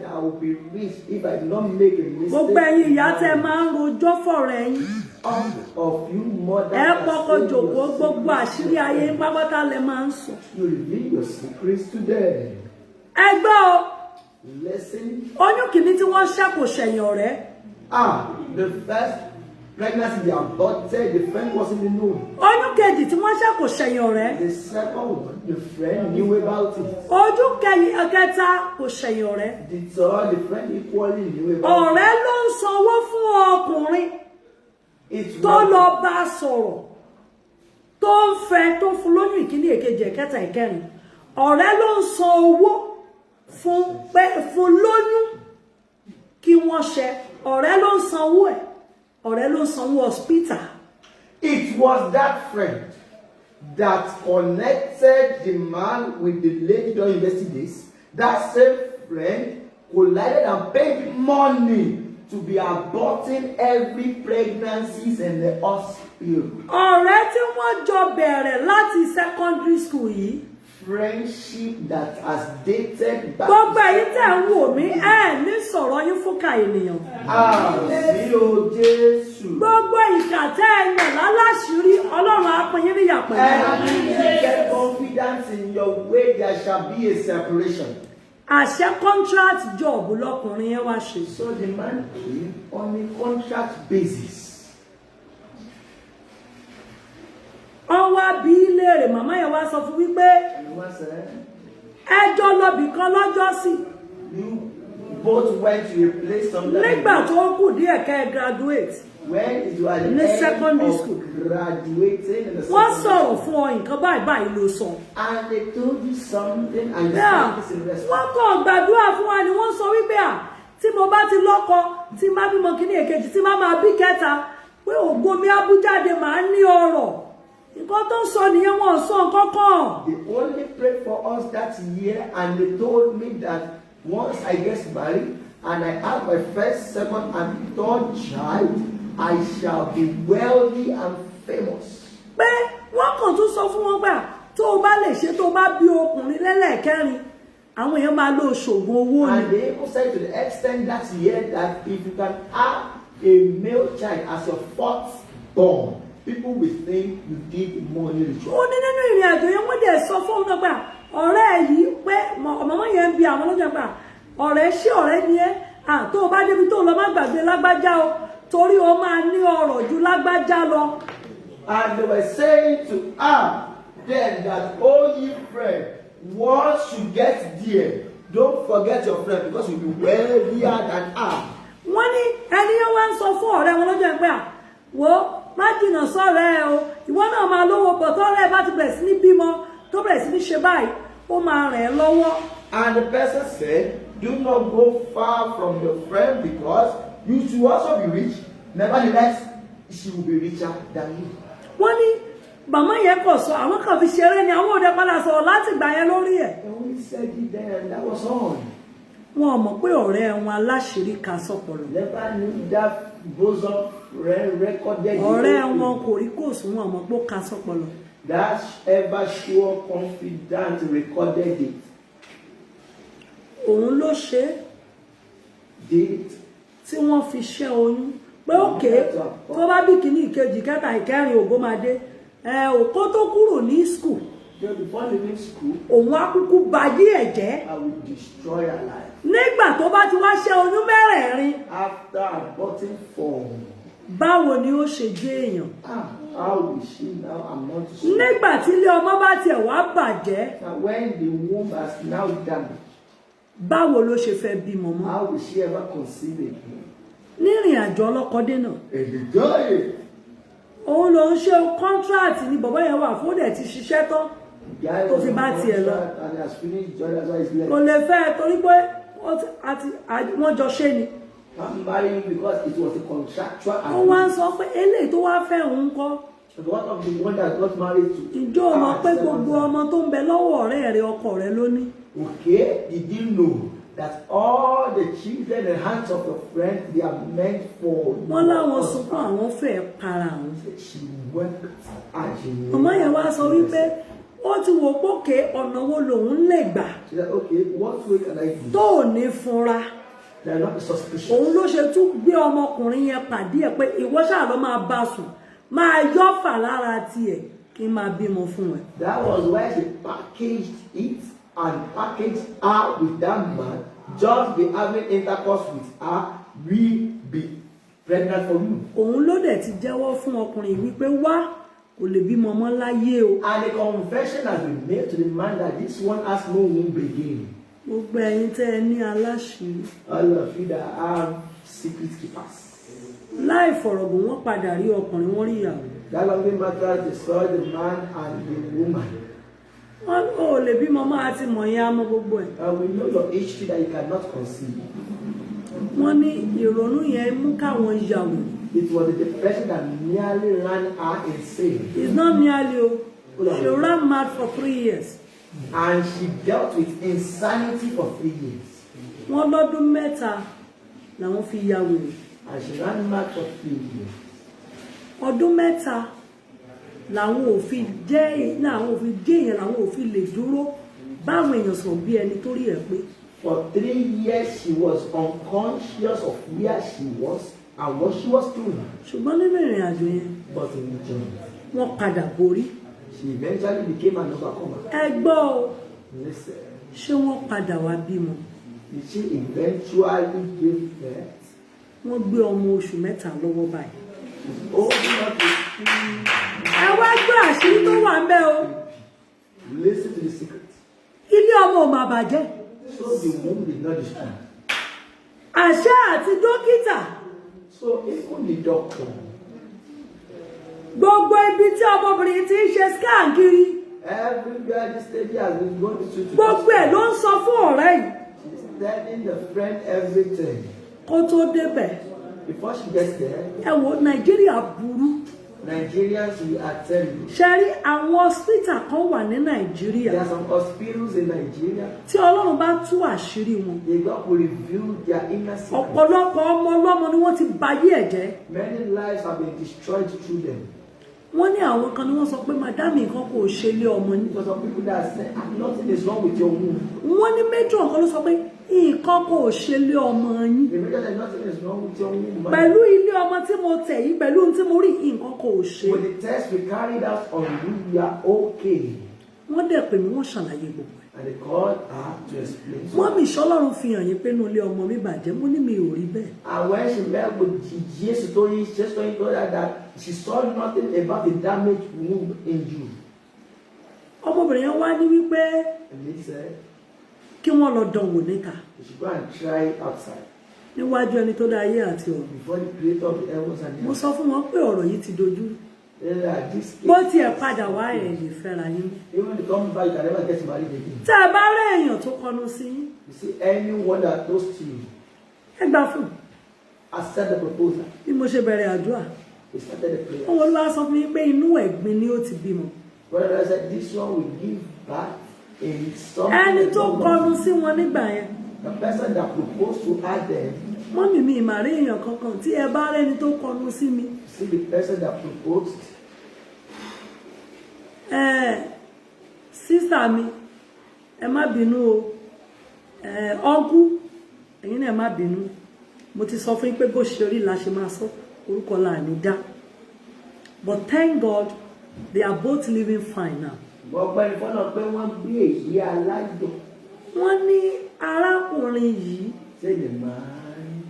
I will be rich if I do not make a mistake. Gbogbo ẹ̀yin ìyá tẹ́ máa ń rojọ́ fọ̀rọ̀ ẹ̀yin. All of you mothers. Ẹ pọkọ jòkó gbogbo àṣírí ayé pápátá lẹ máa ń sọ. You reveal your secrets to them. Ẹ gbọ́ o. Listen. Oyún kìíní tí wọ́n ṣẹ́ kò ṣẹ̀yìn ọ̀rẹ́. The first pregnancy they aborted, the friend wasn't in the know. Oyún kejì tí wọ́n ṣẹ́ kò ṣẹ̀yìn ọ̀rẹ́. The second one, the friend knew about it. Ojú kẹta kò ṣẹ̀yìn ọ̀rẹ́. The third, the friend equally knew about it. Ọ̀rẹ́ ló ń sanwó fún ọkùnrin tó lọ bá sọ̀rọ̀ tó ń fẹ́ tó fún lóyún ìkíní èkejì ẹ̀kẹta ìkẹrin. Ọ̀rẹ́ ló ń san owó fún lóyún kí wọ́n ṣe. Ọ̀rẹ́ ló ń sanwó ẹ̀. Ọ̀rẹ́ ló ń sanwó hospital. It was that friend that connected the man with the lady during university days. That same friend collided and paid money to be aborting every pregnancies in the hospital. Ọ̀rẹ́ tí wọ́n jọ bẹ̀rẹ̀ láti secondary school yìí. Friendship that has dated back. Gbogbo èyí tẹ́ ń wò mí ẹ̀ ní sọ̀rọ̀ yín fúnka ènìyàn. Àmín o Jésù. Gbogbo ìkà tẹ́ ẹ yàn láláṣìírí Ọlọ́run á pín yín níyà pẹ̀lú. And if you get confidence in your way, there shall be a separation. Àṣẹ contract job lọkùnrin yẹn wá ṣe. So the man came on a contract basis. Wọ́n wá bí léèrè màmá yẹn wá sọ fún wípé ẹjọ́ lọ́bì kan lọ́jọ́ sí. You both went to a place sometime. Nígbà tó kù díẹ̀ kẹ́ ẹ graduate. When it was the ní secondary school. Graduating in the Wọ́n sọ̀rọ̀ fún ọ nǹkan báyìí ló sọ. And they told you something and you Yeah. said this in response. Wọ́n kàn gbàdúrà fún wa ni wọ́n sọ wípé tí mo bá ti lọ́kọ tí má bímọ kíní èkejì tí má máa bí kẹta pé ògo mi á bú jáde màá ní ọrọ̀ nǹkan tó ń sọ nìyẹn, wọn ò sọ nǹkan kan. They only prayed for us that year, and they told me that once I get married and I have my first, second, and third child, I shall be wealthy and famous. Pé wọ́n kàn tún sọ fún wọn gbà tó o bá lè ṣe tó o bá bí ọkùnrin lẹ́lẹ́kẹrin àwọn èèyàn máa lo ṣògùn owó ni. And they even said to the extent that year that if you can have a male child as your fourth born, people will think you did money ritual. Ó ní nínú ìrìn àjò yẹn wọ́n dẹ̀ sọ fún un gbà ọ̀rẹ́ yìí pé ọmọ yẹn ń bi àwọn lọ́jọ́ gbà ọ̀rẹ́ ṣé ọ̀rẹ́ ni ẹ́ tó o bá débi tó o lọ má gbàgbé lágbájá o torí o máa ní ọrọ̀ ju lágbájá lọ. And they were saying to her then that, oh ye friend, once you get there, don't forget your friend because you'll be wealthier than her. Wọ́n ní ẹni yẹn wá ń sọ fún ọ̀rẹ́ wọn lọ́jọ́ pé wo má jìnnà sọ́rẹ́ ẹ o ìwọ náà máa lówó pọ̀ tọ́rẹ́ ẹ bá ti bẹ̀rẹ̀ sí ní bímọ tó bẹ̀rẹ̀ sí ní ṣe báyìí ó máa ràn ẹ́ lọ́wọ́. And the person said, do not go far from your friend because you should also be rich. Nevertheless, she will be richer than you. Wọ́n ní màmá yẹn kò sọ àwọn kan fi ṣeré ni àwọn òde padà sọ̀rọ̀ láti gbà yẹn lórí ẹ̀. And we said it then, that was all. Wọn ò mọ̀ pé ọ̀rẹ́ wọn aláṣìírí ka sọ̀pọ̀lọ̀. Never knew that bosom recorded. Ọ̀rẹ́ wọn kò rí kò sùn wọn mọ̀ pé ó ka sọ̀pọ̀lọ̀. That ever sure confidant recorded it. Òun ló ṣe Did it. tí wọ́n fi ṣẹ́ oyún pé òkè tó bá bí kìíní ìkejì kẹta ìkẹrin ògo máa dé òkó tó kúrò ní school. Before leaving school, òun á kúkú bayé ẹ̀ jẹ́. I will destroy her life. Nígbà tó bá ti wá ṣẹ́ oyún mẹ́rẹ̀ẹ̀rin. After aborting 4. Báwo ni ó ṣe jẹ́ èèyàn? How will she now amount to? Nígbà tí ilé ọmọ bá tiẹ̀ wá bàjẹ́. Now when the womb has now damaged. Báwo ló ṣe fẹ́ bímọ mọ́? How will she ever conceive again? Nírìn àjò ọlọ́kọdé náà. Enjoy. Òun ló ń ṣe contract ní bàbá yẹn wà fún òde ti ṣiṣẹ́ tán. Tó fi bá tiẹ̀ lọ. Kò lè fẹ́ torí pé wọ́n jọ ṣe ni. I'm marrying because it was a contractual agreement. Ó wá ń sọ pé eléyìí tó wá fẹ́ òun kọ́. One of the one that got married to. Ìjọ mọ̀ pé gbogbo ọmọ tó ń bẹ lọ́wọ́ ọ̀rẹ́ rẹ̀ ọkọ rẹ̀ ló ní. Okay, did you know that all the children in the hands of a friend, they are meant for. Wọ́n láwọn sunkún àwọn fẹ́ para àwọn. She wept and she. Ọmọ yẹn wá sọ wípé ó ti wò pókè ọ̀nà wo lòun lè gbà. She said, okay, what way can I do? Tó ò ní fúnra. They are not suspicious. Òun ló ṣe tún gbé ọmọkùnrin yẹn pàdé ẹ̀ pé ìwọ ṣáà lọ máa bá sùn máa yọ́fà lára tiẹ̀ kí n máa bímọ fún ẹ. That was why she packaged it and packaged her with that man. Just be having intercourse with her, we be pregnant for you. Òun ló dẹ̀ ti jẹ́wọ́ fún ọkùnrin wípé wá kò lè bímọ mọ́ láyé o. And the confession has been made to the man that this one has no womb again. Gbogbo ẹ̀yin tẹ́ ẹ ní aláṣìírí. All of you that have secret keepers. Láì fọ̀rọ̀gùn wọ́n padà rí ọkùnrin wọ́n rí ìyàwó. That lovely matter destroyed the man and the woman. Wọ́n ò lè bímọ máa ti mọ̀ yẹn á mọ gbogbo ẹ̀. And we know your history that you cannot conceive. Wọ́n ní ìrònú yẹn mú káwọn yàwó. It was the depression that nearly ran her insane. It's not nearly o. She ran mad for 3 years. And she dealt with insanity for 3 years. Wọ́n lọ́dún mẹ́ta làwọn fi yàwó. And she ran mad for 3 years. Ọdún mẹ́ta làwọn ò fi jẹ́ èèyàn làwọn ò fi lè dúró báwọn èèyàn sọ bí ẹni tó rí ẹ̀ pé. For 3 years she was unconscious of where she was and what she was doing. Ṣùgbọ́n nínú ìrìn àjò yẹn. But in the journey. Wọ́n padà borí. She eventually became an overcomer. Ẹ gbọ́ o. Listen. Ṣé wọ́n padà wá bímọ? Did she eventually give birth? Wọ́n gbé ọmọ oṣù mẹ́ta lọ́wọ́ báyìí. Ẹ wá gbọ́ àṣírí tó wà ń bẹ̀ o. Listen to the secret. Ilé ọmọ ò máa bàjẹ́. So the womb did not destroy. Àṣẹ àti dókítà. So even the doctor. Gbogbo ibi tí ọmọbìnrin ti ń ṣe scan kiri. Everywhere this lady has been going to. Gbogbo ẹ̀ ló ń sọ fún ọ̀rẹ́ yìí. She's telling the friend everything. Kó tó débẹ̀. Before she gets there. Ẹ wo Nàìjíríà burú. Nigerians will attend you. Ṣé rí àwọn hospital kan wà ní Nàìjíríà. There are some hospitals in Nigeria. Tí Ọlọ́run bá tú àṣírí wọn. They God will reveal their inner secrets. Ọ̀pọ̀lọpọ̀ ọmọ ọlọ́mọ ni wọ́n ti bayé ẹ̀ jẹ́. Many lives have been destroyed through them. Wọ́n ní àwọn kan ni wọ́n sọ pé madame nǹkan kò ṣe lé ọmọ ní. Because some people that say nothing is wrong with your womb. Wọ́n ní matron kan ló sọ pé nǹkan kò ṣe lé ọmọ yín. The major that nothing is wrong with your womb. Pẹ̀lú ilé ọmọ tí mo tẹ̀ yìí pẹ̀lú ohun tí mo rí nǹkan kò ṣe. With the test we carried out on you, we are okay. Wọ́n dẹ̀ pè mí wọ́n ṣàlàyé gbogbo ẹ̀. And they called her to explain. Wọ́n mi ìṣọ́lọ́run fi hàn yín pé inú ilé ọmọ mi bàjẹ́ mo ní mi ò rí bẹ́ẹ̀. And when she met with Jesus, told her that she saw nothing about the damaged womb in you. Ọmọbìnrin yẹn wá ní wípé And they said, kí wọ́n lọ dán wò níta. you should go and try it outside. Níwájú ẹni tó dá ayé àti ọ̀run. Before the creator of the heavens and the Mo earth. sọ fún wọn pé ọ̀rọ̀ yìí ti dojú. This Bó tiẹ̀ padà wá ẹ̀ lè fẹ́ra yín. even when you come back, you can never get married again. Tí a bá rí èèyàn tó kọnu sí yín, You see, anyone that close to you, ẹ gbà fún. accept the proposal. Bí mo ṣe bẹ̀rẹ̀ àdúrà. He started the prayer. Àwọn olúwa sọ fún mi pé inú ẹ̀gbin ni ó ti bímọ. Brother, I said, this one will give back in something. Ẹni tó kọnu sí wọn nígbà yẹn. The person that proposed to her them, Mọ́mì mi mà rí èèyàn kankan tí ẹ bá rẹ́ni tó kọnu sí mi. see the person that proposed. Sísà mi, ẹ má bínú o. Ọ̀nkú, ẹ̀yin náà ẹ má bínú. Mo ti sọ fún yín pé bó ṣe rí la ṣe máa sọ, orúkọ la ní dá. But thank God they are both living fine now. Ọgbẹ́ni fọ́nà pé wọ́n gbé èyí alájọ. Wọ́n ní arákùnrin yìí, Say the man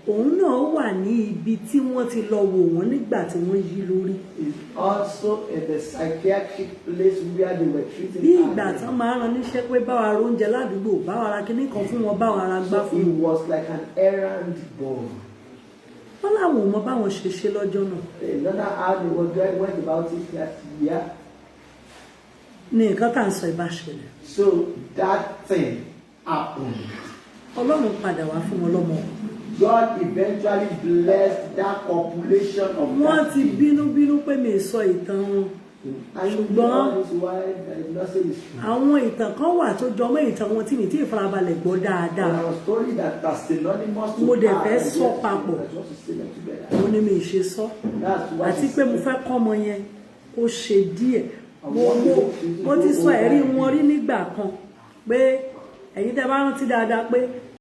òun náà wà ní ibi tí wọ́n ti lọ wò wọ́n nígbà tí wọ́n yí lórí. is also in the psychiatric place where they were treating Bí her. ìgbà tán máa rán níṣẹ́ pé báwa ra oúnjẹ ládùúgbò, báwa ra kinní kan fún wọn, báwa ra gbá So fún he wọn. was like an errand boy. Wọ́n láwọn ò mọ báwọn ṣe ṣe lọ́jọ́ náà. They don't know how they were going, went about it that year. Ní nǹkan tá à ń sọ ìbá ṣẹlẹ̀. So that thing happened. Ọlọ́run padà wá fún wọn lọ́mọ. God eventually blessed that population of Wọ́n that ti people. bínúbínú pé mi sọ ìtàn wọn. And you know all this why I did not say this. Àwọn ìtàn kan wà tó jọ mọ́ ìtàn wọn tí mi tí ìfarabalẹ̀ gbọ́ And dáadáa. I was told that that's synonymous to Mo dẹ̀ her, fẹ́ and sọ yet papọ̀. I want to say them together. Òun ni mi ṣe sọ. That's why Àti she pé mo said, fẹ́ kọ́mọ yẹn kó ṣe díẹ̀. Mo ti sọ ẹ̀rí wọn rí nígbà kan pé ẹ̀yin tẹ́ bá rántí dáadáa pé